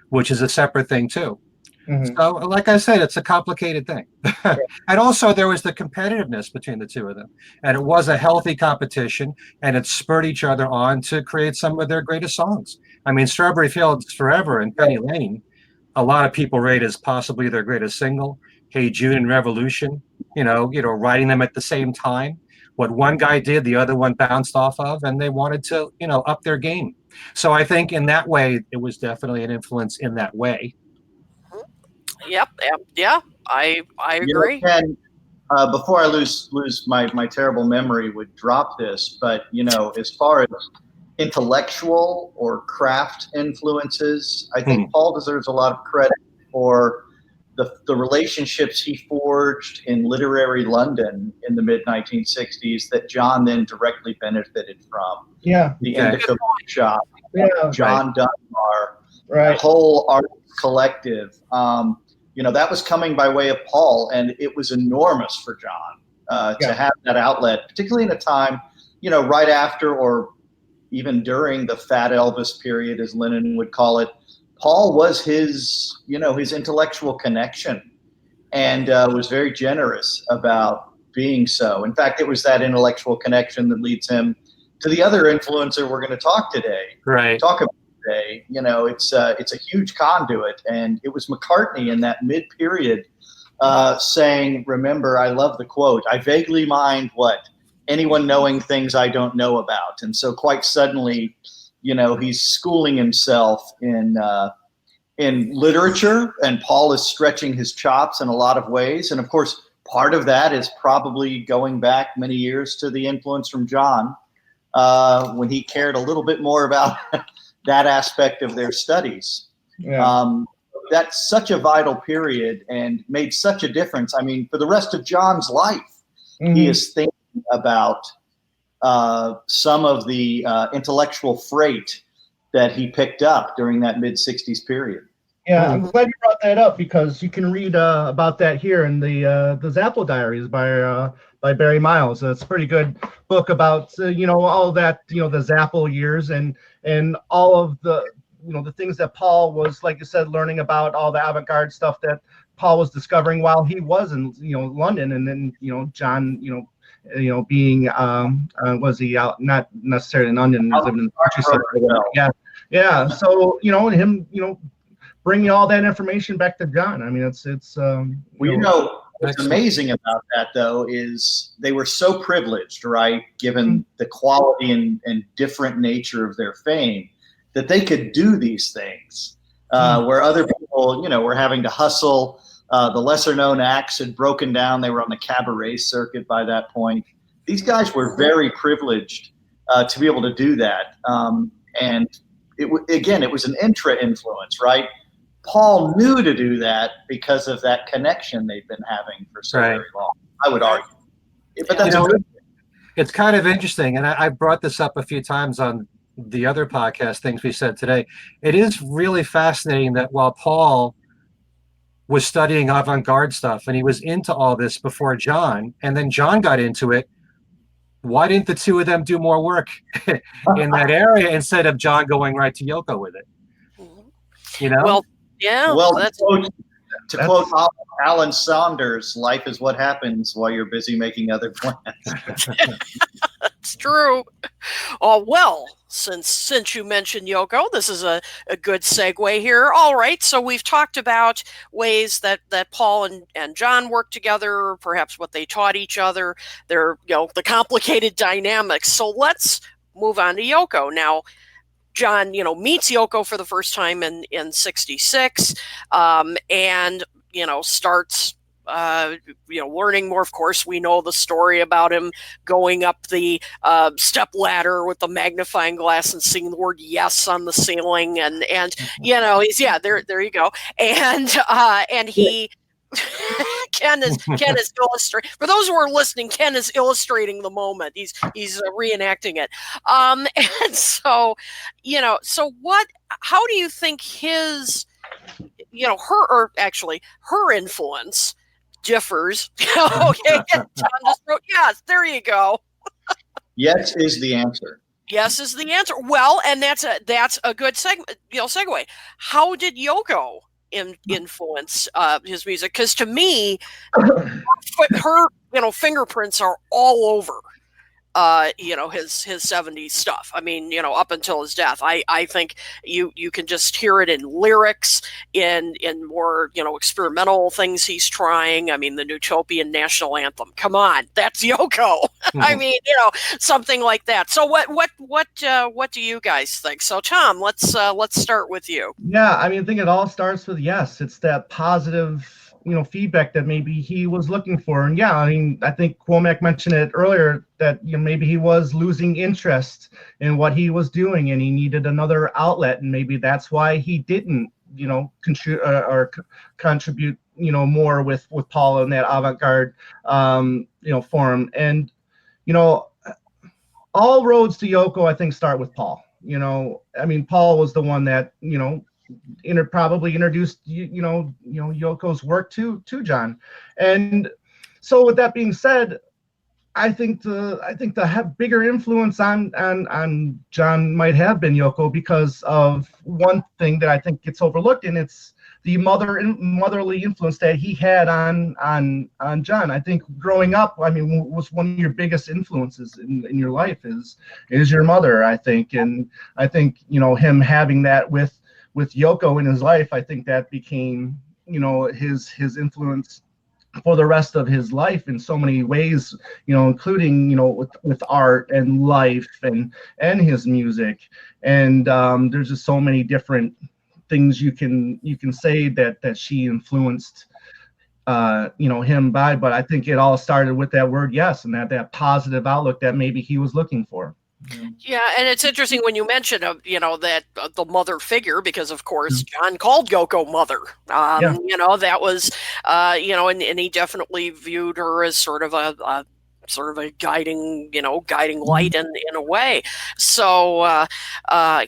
which is a separate thing too. Mm-hmm. So like I said, it's a complicated thing. And also there was the competitiveness between the two of them, and it was a healthy competition, and it spurred each other on to create some of their greatest songs. I mean, Strawberry Fields Forever and Penny Lane, a lot of people rate as possibly their greatest single. Hey Jude and Revolution, writing them at the same time. What one guy did, the other one bounced off of, and they wanted to, up their game. So I think in that way, it was definitely an influence in that way. Yep. Yeah, I agree. And before I lose my terrible memory would drop this, but as far as intellectual or craft influences, I think Paul deserves a lot of credit for the relationships he forged in literary London in the mid-1960s that John then directly benefited from. Yeah. The Indica Shop, John Dunbar, the whole art collective. That was coming by way of Paul, and it was enormous for John to have that outlet, particularly in a time, right after or even during the Fat Elvis period, as Lennon would call it. Paul was his intellectual connection, and was very generous about being so. In fact, it was that intellectual connection that leads him to the other influencer we're going to talk about today. It's a huge conduit, and it was McCartney in that mid-period saying, remember, I love the quote, I vaguely mind what? Anyone knowing things I don't know about. And so quite suddenly, he's schooling himself in literature, and Paul is stretching his chops in a lot of ways. And of course, part of that is probably going back many years to the influence from John, when he cared a little bit more about that aspect of their studies. That's such a vital period and made such a difference. I mean, for the rest of John's life, he is thinking about some of the intellectual freight that he picked up during that mid-60s period. Yeah, I'm glad you brought that up, because you can read about that here in the Zappo Diaries by Barry Miles. It's a pretty good book about all that, the Zappo years and all of the the things that Paul was, like you said, learning about, all the avant-garde stuff that Paul was discovering while he was in London, and then John being was he out, not necessarily in London, he was living in the countryside. So him bringing all that information back to John. I mean, it's what's amazing about that, though, is they were so privileged, right, given the quality and different nature of their fame, that they could do these things where other people, were having to hustle. The lesser-known acts had broken down. They were on the cabaret circuit by that point. These guys were very privileged to be able to do that. And it was an intra-influence, right? Paul knew to do that because of that connection they've been having for so very long, I would argue. But that's it's kind of interesting, and I brought this up a few times on the other podcast, things we said today, it is really fascinating that while Paul was studying avant-garde stuff and he was into all this before John, and then John got into it, why didn't the two of them do more work in that area instead of John going right to Yoko with it? You know? Well, yeah. Well, That's, to quote Alan Saunders, life is what happens while you're busy making other plans. it's true. Oh, well, since you mentioned Yoko, this is a good segue here. All right, so we've talked about ways that Paul and John worked together, perhaps what they taught each other, their, the complicated dynamics. So let's move on to Yoko. Now, John, meets Yoko for the first time in 66, and, starts learning more. Of course, we know the story about him going up the step ladder with the magnifying glass and seeing the word "yes" on the ceiling, and he's there you go, and he. Ken is illustrating. For those who are listening, Ken is illustrating the moment. He's reenacting it. And so, so what? How do you think his, her influence differs? Okay, John just wrote yes. There you go. Yes is the answer. Yes is the answer. Well, and that's a good segue. How did Yoko influence his music? Because to me, her fingerprints are all over his 70s stuff. I mean, up until his death, I think you can just hear it in lyrics, in more experimental things he's trying. I mean, the Utopian National Anthem, come on, that's Yoko. I mean, something like that. So what do you guys think? So Tom, let's start with you. Yeah, I mean, I think it all starts with yes. It's that positive feedback that maybe he was looking for. And yeah, I mean, I think Womack mentioned it earlier that maybe he was losing interest in what he was doing and he needed another outlet, and maybe that's why he didn't contribute more with Paul in that avant-garde forum. And all roads to Yoko, I think, start with Paul. I mean, Paul was the one that probably introduced Yoko's work to John. And so with that being said, I think the bigger influence on John might have been Yoko, because of one thing that I think gets overlooked, and it's the motherly influence that he had on John. I think growing up, I mean, was one of your biggest influences in your life is your mother, I think. And I think him having that with Yoko in his life, I think that became his influence for the rest of his life in so many ways, including with art and life and his music. And there's just so many different things you can say that she influenced him by. But I think it all started with that word yes, and that positive outlook that maybe he was looking for. Yeah, and it's interesting when you mention that the mother figure, because of course John called Yoko mother. That was and he definitely viewed her as sort of a guiding light in a way. So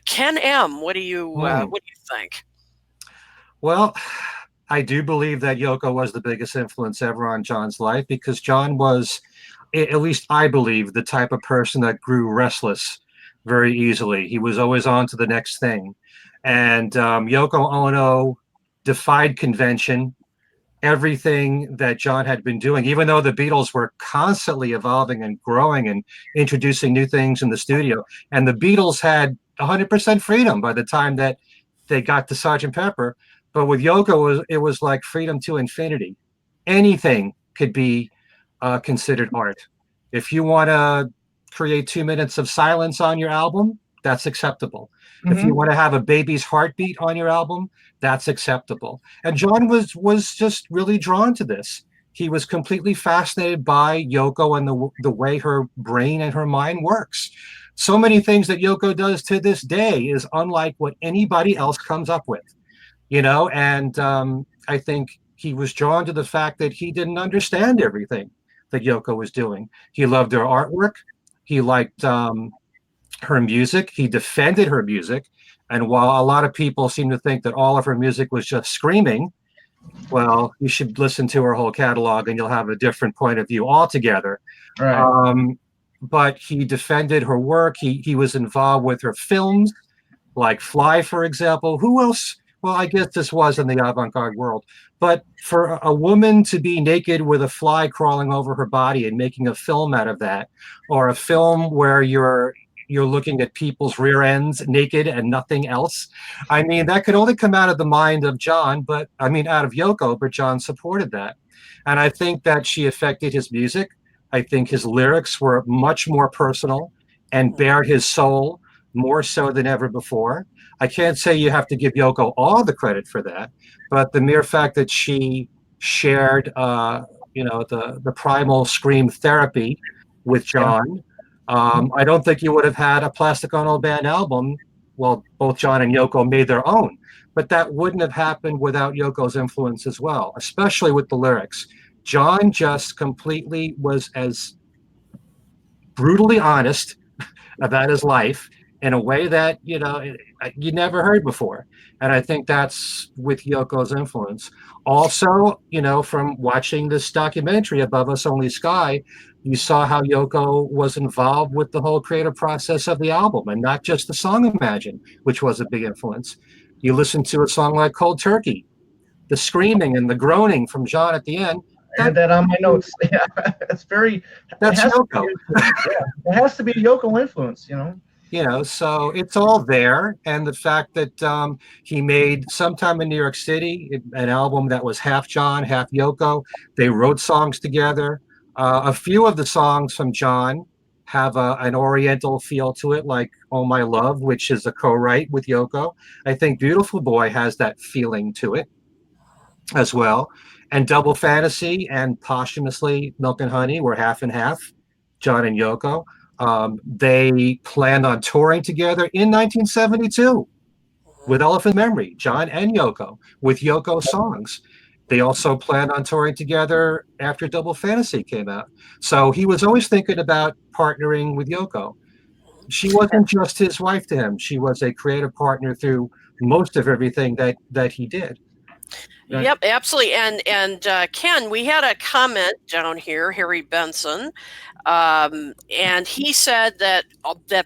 Ken M, what do you think? Well, I do believe that Yoko was the biggest influence ever on John's life, because John was, at least I believe, the type of person that grew restless very easily. He was always on to the next thing. And Yoko Ono defied convention, everything that John had been doing, even though the Beatles were constantly evolving and growing and introducing new things in the studio. And the Beatles had 100% freedom by the time that they got to Sgt. Pepper. But with Yoko, it was like freedom to infinity. Anything could be considered art. If you want to create 2 minutes of silence on your album, that's acceptable. Mm-hmm. If you want to have a baby's heartbeat on your album, that's acceptable. And John was just really drawn to this. He was completely fascinated by Yoko and the way her brain and her mind works. So many things that Yoko does to this day is unlike what anybody else comes up with, and I think he was drawn to the fact that he didn't understand everything that Yoko was doing. He loved her artwork. He liked her music. He defended her music. And while a lot of people seem to think that all of her music was just screaming, well, you should listen to her whole catalog and you'll have a different point of view altogether. Right. But he defended her work. He was involved with her films, like Fly, for example. Who else? Well, I guess this was in the avant-garde world. But for a woman to be naked with a fly crawling over her body and making a film out of that, or a film where you're looking at people's rear ends naked and nothing else. I mean, that could only come out of the mind of John, but I mean, out of Yoko, but John supported that. And I think that she affected his music. I think his lyrics were much more personal and bared his soul more so than ever before. I can't say you have to give Yoko all the credit for that, but the mere fact that she shared, the primal scream therapy with John, I don't think you would have had a Plastic Ono Band album. Well, both John and Yoko made their own, but that wouldn't have happened without Yoko's influence as well, especially with the lyrics. John just completely was as brutally honest about his life in a way that, you never heard before. And I think that's with Yoko's influence. Also, from watching this documentary, Above Us Only Sky, you saw how Yoko was involved with the whole creative process of the album, and not just the song Imagine, which was a big influence. You listen to a song like Cold Turkey, the screaming and the groaning from John at the end. I had that on my notes. Yeah, it's very. That's Yoko. It has to be Yoko influence, So it's all there. And the fact that he made sometime in New York City an album that was half John, half Yoko. They wrote songs together. A few of the songs from John have an Oriental feel to it, like Oh My Love, which is a co-write with Yoko. I think Beautiful Boy has that feeling to it as well. And Double Fantasy and posthumously Milk and Honey were half and half, John and Yoko. They planned on touring together in 1972 with Elephant Memory, John and Yoko, with Yoko songs. They also planned on touring together after Double Fantasy came out. So he was always thinking about partnering with Yoko. She wasn't just his wife to him. She was a creative partner through most of everything that he did. Yep, absolutely. And Ken, we had a comment down here, Harry Benson, and he said that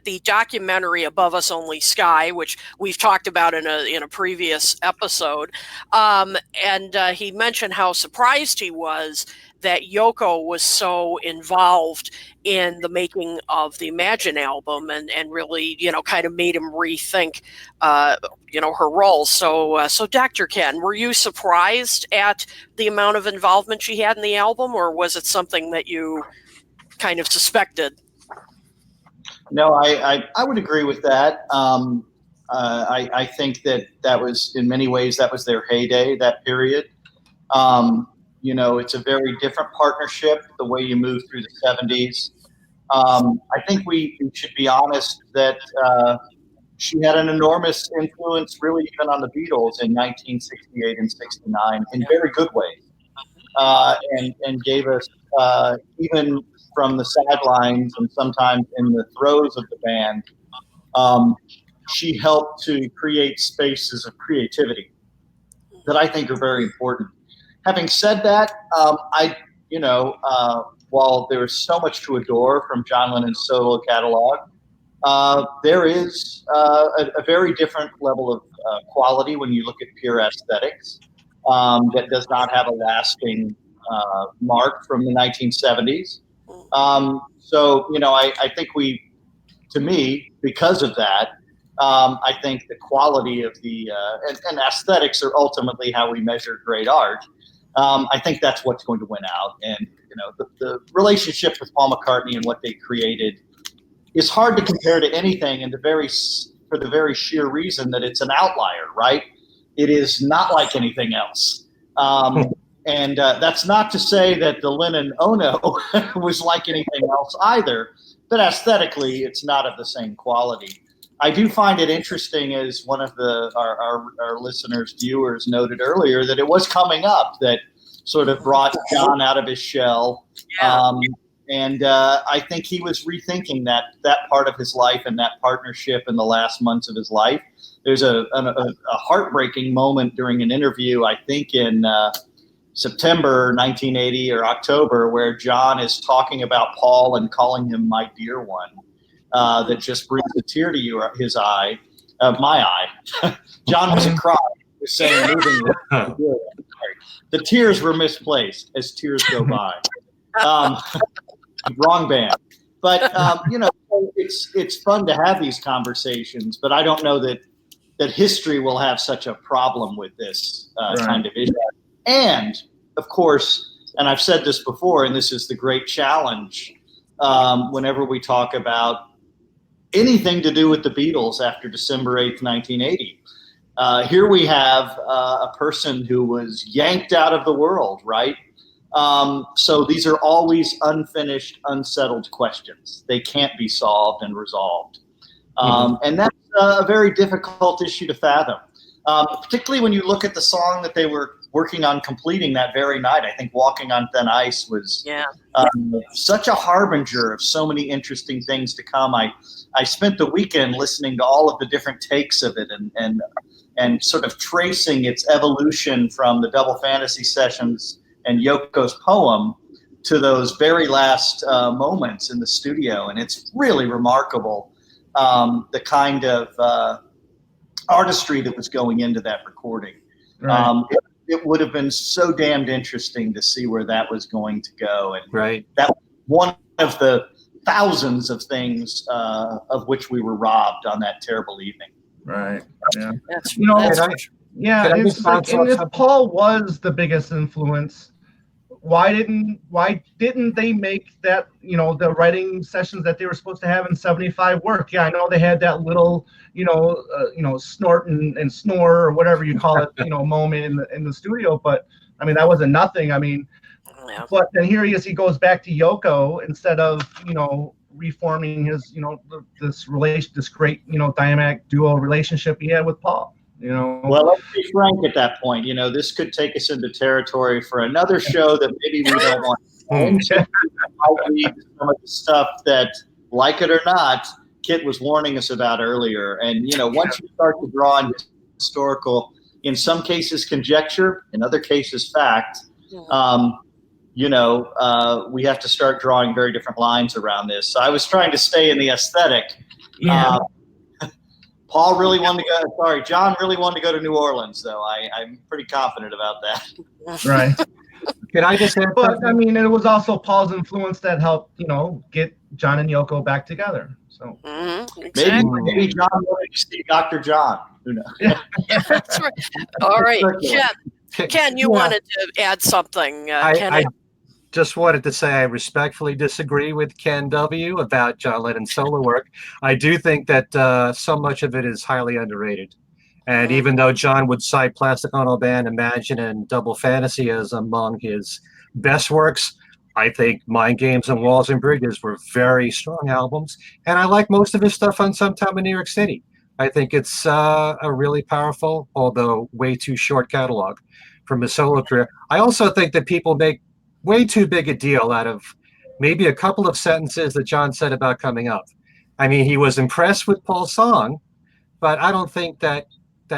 the documentary Above Us Only Sky, which we've talked about in a previous episode, and he mentioned how surprised he was that Yoko was so involved in the making of the Imagine album and really, kind of made him rethink, her role. So Dr. Ken, were you surprised at the amount of involvement she had in the album, or was it something that you kind of suspected? No, I would agree with that. I think that was, in many ways, that was their heyday, that period. It's a very different partnership, the way you move through the 70s. I think we should be honest that she had an enormous influence, really, even on the Beatles in 1968 and 69, in very good ways, and gave us, even from the sidelines and sometimes in the throes of the band, she helped to create spaces of creativity that I think are very important. Having said that, while there is so much to adore from John Lennon's solo catalog, there is a very different level of quality when you look at pure aesthetics that does not have a lasting mark from the 1970s. I think to me, because of that, I think the quality of the and aesthetics are ultimately how we measure great art. I think that's what's going to win out. And, the relationship with Paul McCartney and what they created is hard to compare to anything, and for the very sheer reason that it's an outlier, right? It is not like anything else. And that's not to say that the Lennon Ono was like anything else either, but aesthetically, it's not of the same quality. I do find it interesting, as one of our listeners, viewers noted earlier, that it was coming up that sort of brought John out of his shell. And I think he was rethinking that part of his life and that partnership in the last months of his life. There's a heartbreaking moment during an interview, I think in September 1980 or October, where John is talking about Paul and calling him my dear one. That just brings a tear to his eye, my eye. John wasn't crying. He was saying moving. The tears were misplaced as tears go by. Wrong band. But, it's fun to have these conversations, but I don't know that history will have such a problem with this kind of issue. And, of course, and I've said this before, and this is the great challenge whenever we talk about anything to do with the Beatles after December 8th, 1980. Here we have a person who was yanked out of the world, right? So these are always unfinished, unsettled questions. They can't be solved and resolved. And that's a very difficult issue to fathom, particularly when you look at the song that they were working on completing that very night. I think Walking on Thin Ice was such a harbinger of so many interesting things to come. I spent the weekend listening to all of the different takes of it and sort of tracing its evolution from the Double Fantasy sessions and Yoko's poem to those very last moments in the studio. And it's really remarkable, the kind of artistry that was going into that recording. Right. It would have been so damned interesting to see where that was going to go. And that was one of the thousands of things of which we were robbed on that terrible evening. Right. Yeah. It's like, and if Paul was the biggest influence, why didn't they make that, the writing sessions that they were supposed to have in 75 work? Yeah, I know they had that little, snort and snore or whatever you call it, moment in the studio, but I mean, that wasn't nothing. I mean, but then here he goes back to Yoko instead of, reforming his, this great, dynamic duo relationship he had with Paul. Well, let's be frank at that point. This could take us into territory for another show that maybe we don't want to read some of the stuff that, like it or not, Kit was warning us about earlier. And, once you start to draw on historical, in some cases conjecture, in other cases fact, we have to start drawing very different lines around this. So I was trying to stay in the aesthetic. Yeah. John really wanted to go to New Orleans, though. I'm pretty confident about that. Right. Can I just add But, I mean, it was also Paul's influence that helped, get John and Yoko back together. So exactly. maybe John wanted to see Dr. John. Who knows? That's right. All right. Ken, you wanted to add something. I just wanted to say I respectfully disagree with Ken W. about John Lennon's solo work. I do think that so much of it is highly underrated. And even though John would cite Plastic Ono Band, Imagine, and Double Fantasy as among his best works, I think Mind Games and Walls and Bridges were very strong albums. And I like most of his stuff on Sometime in New York City. I think it's a really powerful, although way too short catalog from his solo career. I also think that people make way too big a deal out of maybe a couple of sentences that John said about coming up. I mean, he was impressed with Paul's song, but I don't think that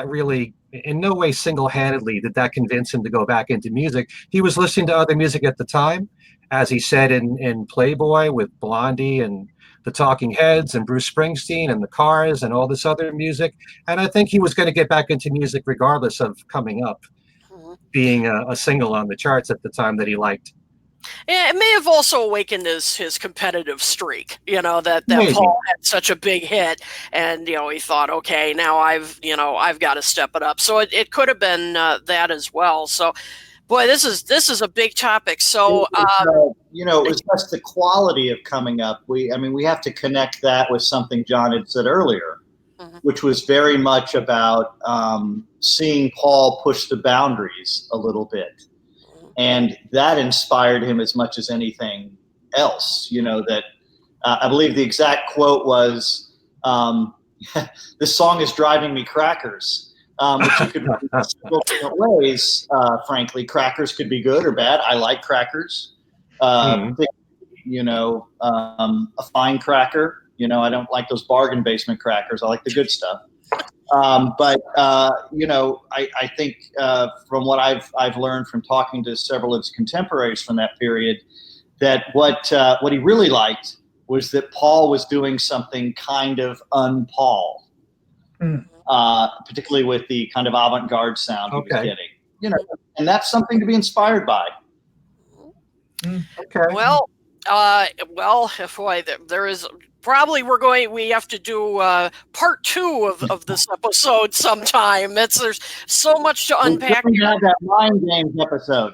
really, in no way single-handedly did that convince him to go back into music. He was listening to other music at the time, as he said in Playboy with Blondie and the Talking Heads and Bruce Springsteen and the Cars and all this other music. And I think he was going to get back into music regardless of coming up, being a single on the charts at the time that he liked. Yeah, it may have also awakened his competitive streak, that Paul had such a big hit and, he thought, okay, now I've got to step it up. So it could have been that as well. So, boy, this is a big topic. So, it was just the quality of coming up. We have to connect that with something John had said earlier, which was very much about seeing Paul push the boundaries a little bit. And that inspired him as much as anything else. That I believe the exact quote was, "This song is driving me crackers," which you could read several different ways. Frankly, crackers could be good or bad. I like crackers. a fine cracker. I don't like those bargain basement crackers. I like the good stuff. But I think from what I've learned from talking to several of his contemporaries from that period, that what he really liked was that Paul was doing something kind of un-Paul, particularly with the kind of avant-garde sound he was getting. And that's something to be inspired by. Okay. Well, boy, there is probably we have to do part 2 of this episode sometime. There's so much to unpack. We have that mind games episode.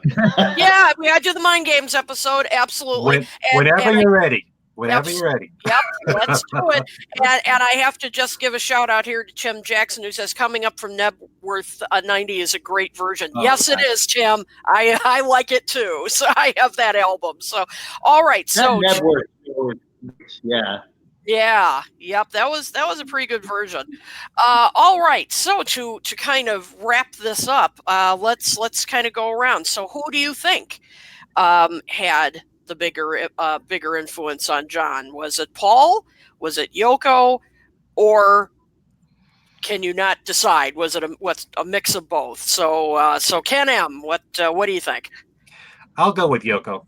Yeah, we got to do the mind games episode. Absolutely. Whenever you're ready. Whenever you're ready. Yep, let's do it. And I have to just give a shout out here to Tim Jackson, who says coming up from Nebworth 90 is a great version. Yes, it is, Tim. I like it too. So I have that album. So all right. So Nebworth, yeah. Yeah. Yep. That was a pretty good version. All right. So to kind of wrap this up, let's kind of go around. So who do you think had the bigger influence on John? Was it Paul? Was it Yoko? Or can you not decide? Was it a mix of both? So Ken M, what do you think? I'll go with Yoko.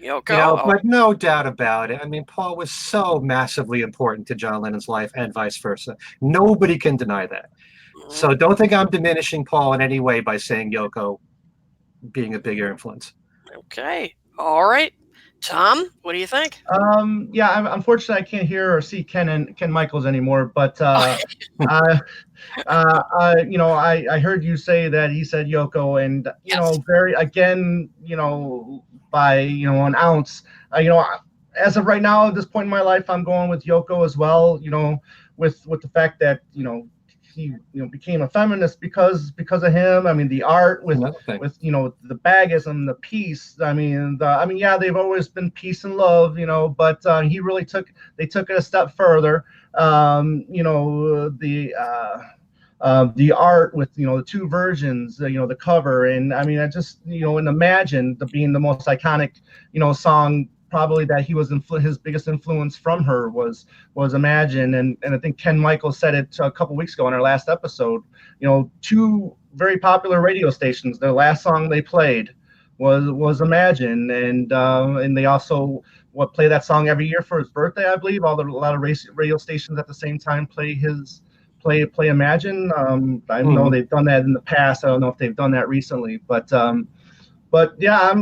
Yoko, but no doubt about it. I mean, Paul was so massively important to John Lennon's life and vice versa. Nobody can deny that. Mm-hmm. So don't think I'm diminishing Paul in any way by saying Yoko being a bigger influence. Okay. All right. Tom, what do you think? Unfortunately, I can't hear or see Ken Michaels anymore. But I heard you say that he said Yoko, and by an ounce. As of right now, at this point in my life, I'm going with Yoko as well. With the fact that he became a feminist because of him. I mean, the art with the bagism, the peace. They've always been peace and love, but they took it a step further. The art with the 2 versions, the cover, and I just and Imagine being the most iconic song probably that he was his biggest influence from her was Imagine, and I think Ken Michaels said it a couple weeks ago in our last episode. 2 very popular radio stations, their last song they played was Imagine, and they also play that song every year for his birthday, I believe. A lot of radio stations at the same time play Imagine. I know they've done that in the past. I don't know if they've done that recently, but yeah,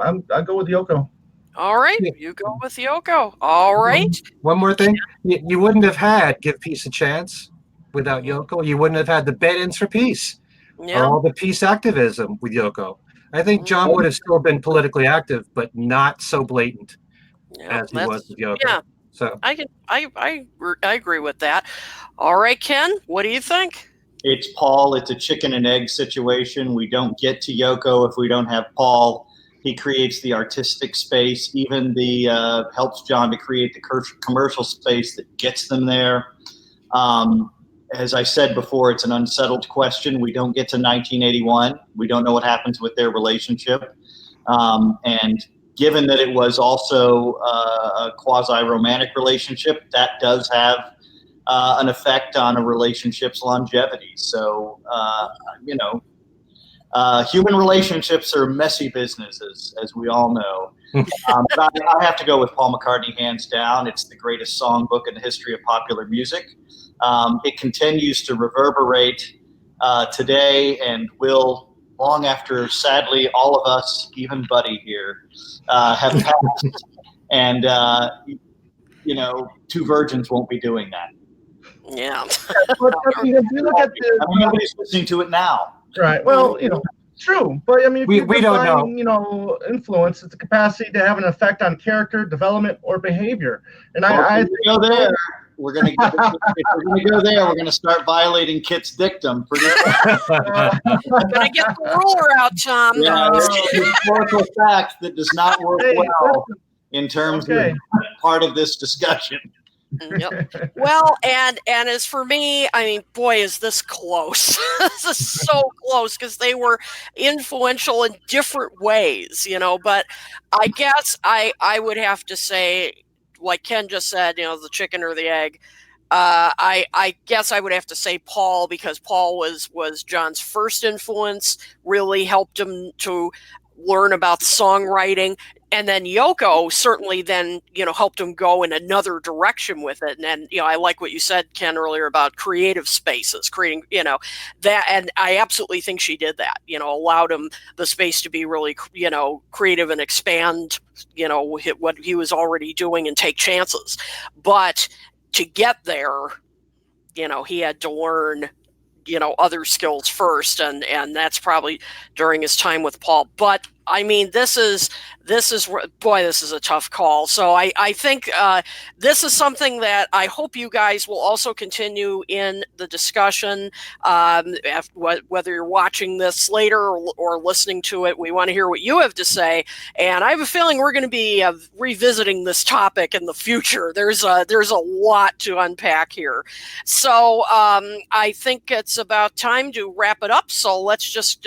I go with Yoko. All right, you go with Yoko. All right. One more thing, you wouldn't have had Give Peace a Chance without Yoko. You wouldn't have had the Bed-Ins for Peace or all the peace activism with Yoko. I think John would have still been politically active, but not so blatant as he was with Yoko. Yeah. So I agree with that. All right, Ken, what do you think? It's Paul. It's a chicken and egg situation. We don't get to Yoko if we don't have Paul. He creates the artistic space, even helps John to create the commercial space that gets them there. As I said before, it's an unsettled question. We don't get to 1981. We don't know what happens with their relationship. And given that it was also a quasi-romantic relationship, that does have an effect on a relationship's longevity. So, human relationships are messy businesses, as we all know. But I have to go with Paul McCartney, hands down. It's the greatest songbook in the history of popular music. It continues to reverberate today and will long after, sadly, all of us, even Buddy here, have passed. And, 2 virgins won't be doing that. Yeah. Nobody's listening to it now. Right. Well, true. But I mean, if we don't know. Influence is the capacity to have an effect on character, development, or behavior. And I go there. We're gonna go there. We're gonna start violating Kit's dictum. Gonna get the ruler out, Tom. Yeah, historical fact that does not work well in terms of part of this discussion. Yep. Well, and as for me, I mean, boy, is this close. This is so close because they were influential in different ways, but I guess I would have to say, like Ken just said, the chicken or the egg. I guess I would have to say Paul, because Paul was John's first influence, really helped him to learn about songwriting. And then Yoko certainly then, helped him go in another direction with it. And I like what you said, Ken, earlier about creative spaces, creating, that. And I absolutely think she did that, allowed him the space to be really, creative and expand, what he was already doing and take chances. But to get there, he had to learn, other skills first. And that's probably during his time with Paul. But I mean, this is a tough call. So I think this is something that I hope you guys will also continue in the discussion. Whether you're watching this later or listening to it, we want to hear what you have to say. And I have a feeling we're going to be revisiting this topic in the future. There's a lot to unpack here. So I think it's about time to wrap it up. So let's just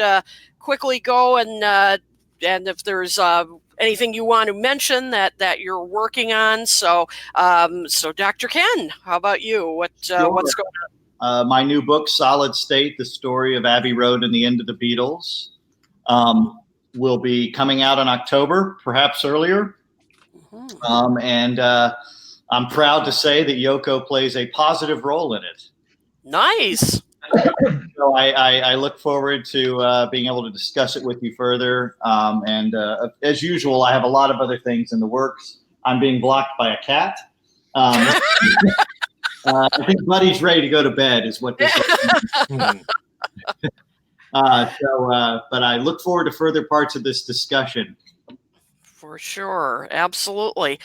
quickly go and if there's anything you want to mention that you're working on. So Dr. Ken, how about you? What's going on? My new book, Solid State, The Story of Abbey Road and the End of the Beatles, will be coming out in October, perhaps earlier. Mm-hmm. And I'm proud to say that Yoko plays a positive role in it. Nice. So I look forward to being able to discuss it with you further. And as usual, I have a lot of other things in the works. I'm being blocked by a cat. I think Buddy's ready to go to bed is what this is. But I look forward to further parts of this discussion. For sure. Absolutely.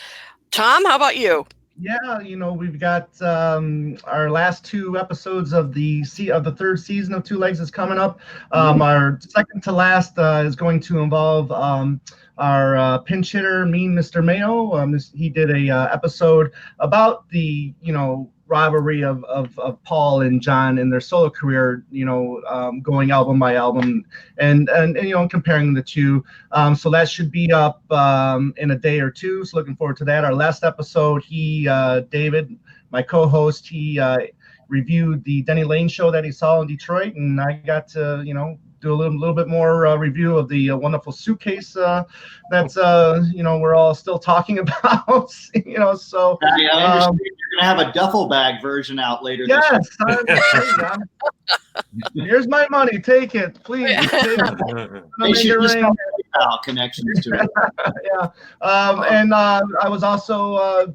Tom, how about you? Yeah, we've got our last two episodes of the third season of Two Legs is coming up. Our second to last is going to involve our pinch hitter, Mean Mr. Mayo. He did a episode about the rivalry of Paul and John in their solo career, going album by album and comparing the two. So that should be up in a day or two. So looking forward to that. Our last episode, David, my co-host, he reviewed the Denny Lane show that he saw in Detroit, and I got to, do a little bit more review of the wonderful suitcase that's we're all still talking about. So I understand you're gonna have a duffel bag version out later. Yes, here's my money. Take it, please. Take it. They should just have PayPal connections to it. Yeah, and I was also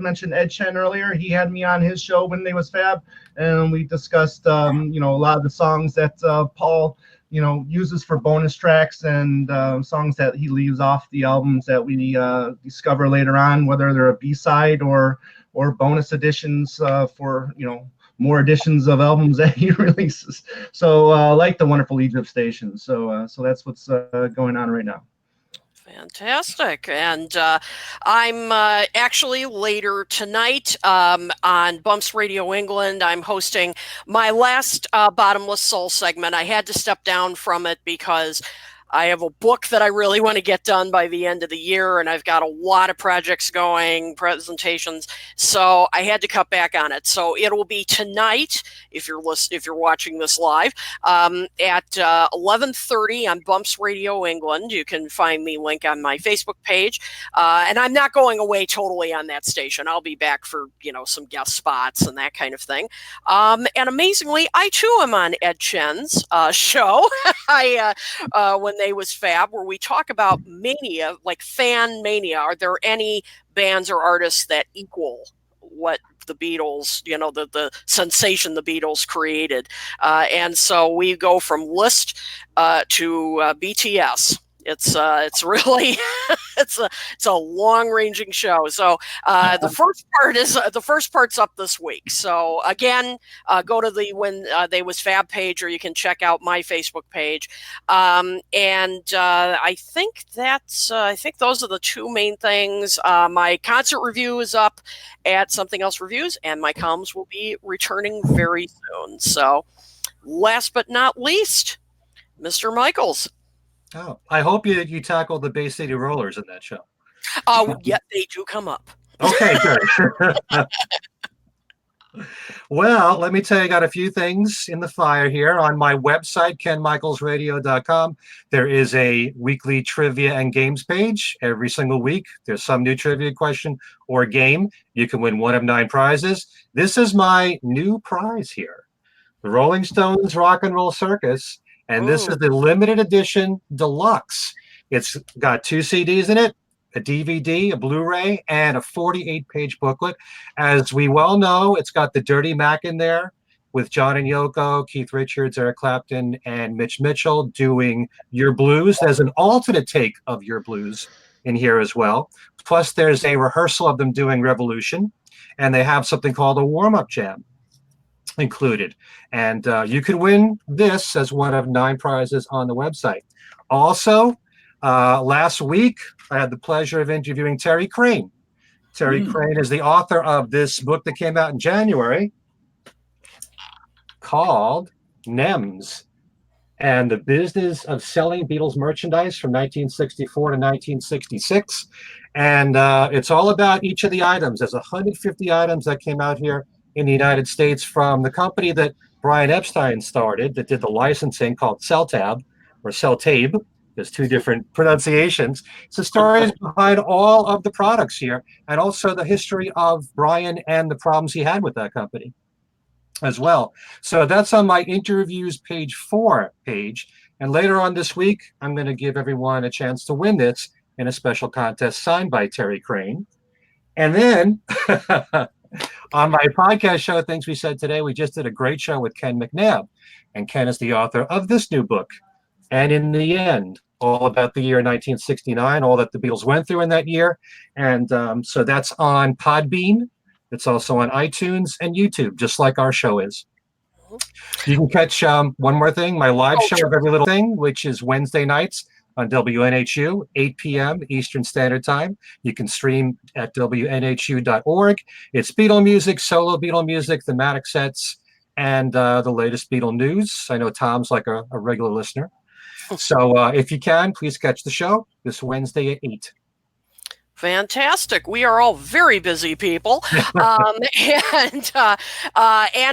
mentioned Ed Chen earlier. He had me on his show when they was Fab, and we discussed a lot of the songs that Paul uses for bonus tracks and songs that he leaves off the albums that we discover later on, whether they're a B-side or bonus editions for more editions of albums that he releases. So like the wonderful Egypt Station. So that's what's going on right now. Fantastic. And I'm actually later tonight on Bumps Radio England. I'm hosting my last Bottomless Soul segment. I had to step down from it because I have a book that I really want to get done by the end of the year, and I've got a lot of projects going, presentations, so I had to cut back on it. So it will be tonight, if you're watching this live, at 11:30 on Bumps Radio England. You can find the link on my Facebook page, and I'm not going away totally on that station. I'll be back for some guest spots and that kind of thing. And amazingly, I too am on Ed Chen's show. When they was Fab, where we talk about mania, like fan mania. Are there any bands or artists that equal what the Beatles, the sensation the Beatles created? And so we go from List to BTS. It's really it's a long ranging show. So the first part's up this week. So again, go to the When They Was Fab page, or you can check out my Facebook page. And I think those are the two main things. My concert review is up at Something Else Reviews, and my columns will be returning very soon. So last but not least, Mr. Michaels. Oh, I hope you tackle the Bay City Rollers in that show. Yeah, they do come up. Okay, good. Well, let me tell you, I got a few things in the fire here. On my website, kenmichaelsradio.com, there is a weekly trivia and games page. Every single week, there's some new trivia question or game. You can win one of 9 prizes. This is my new prize here, the Rolling Stones Rock and Roll Circus. And this is the limited edition deluxe. It's got 2 CDs in it, a DVD, a Blu-ray, and a 48-page booklet. As we well know, it's got the Dirty Mac in there with John and Yoko, Keith Richards, Eric Clapton, and Mitch Mitchell doing Your Blues. There's an alternate take of Your Blues in here as well. Plus, there's a rehearsal of them doing Revolution, and they have something called a warm-up jam included. And you can win this as one of 9 prizes on the website. Also, last week, I had the pleasure of interviewing Terry Crane. Terry Crane is the author of this book that came out in January called NEMS and the Business of Selling Beatles Merchandise from 1964 to 1966. And it's all about each of the items. There's 150 items that came out here in the United States from the company that Brian Epstein started that did the licensing called Celtab or Celtabe. There's 2 different pronunciations. It's the stories behind all of the products here, and also the history of Brian and the problems he had with that company as well. So that's on my interviews page 4 page. And later on this week, I'm going to give everyone a chance to win this in a special contest signed by Terry Crane. And then on my podcast show, Things We Said Today, we just did a great show with Ken McNabb. And Ken is the author of this new book, And in the End, all about the year 1969, all that the Beatles went through in that year. And so that's on Podbean. It's also on iTunes and YouTube, just like our show is. You can catch one more thing, my live show of Every Little Thing, which is Wednesday nights on WNHU, 8 p.m. Eastern Standard Time. You can stream at WNHU.org. It's Beatle music, solo Beatle music, thematic sets, and the latest Beatle news. I know Tom's like a regular listener. So if you can, please catch the show this Wednesday at 8. Fantastic. We are all very busy people. And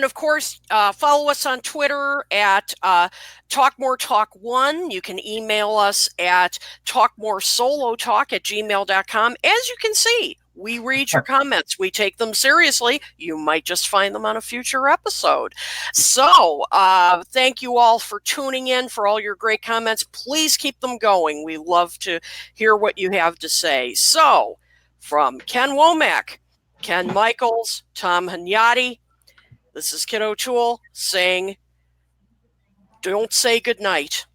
of course, follow us on Twitter at TalkMoreTalk1. You can email us at talkmoresolotalk@gmail.com. As you can see, we read your comments. We take them seriously. You might just find them on a future episode. So thank you all for tuning in, for all your great comments. Please keep them going. We love to hear what you have to say. So from Ken Womack, Ken Michaels, Tom Hunyadi, this is Kid O'Toole saying, don't say goodnight.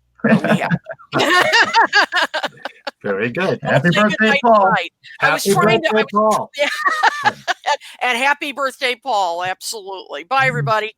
Very good. Happy birthday, Paul. I was trying to. Paul. Yeah. And happy birthday, Paul. Absolutely. Bye, everybody.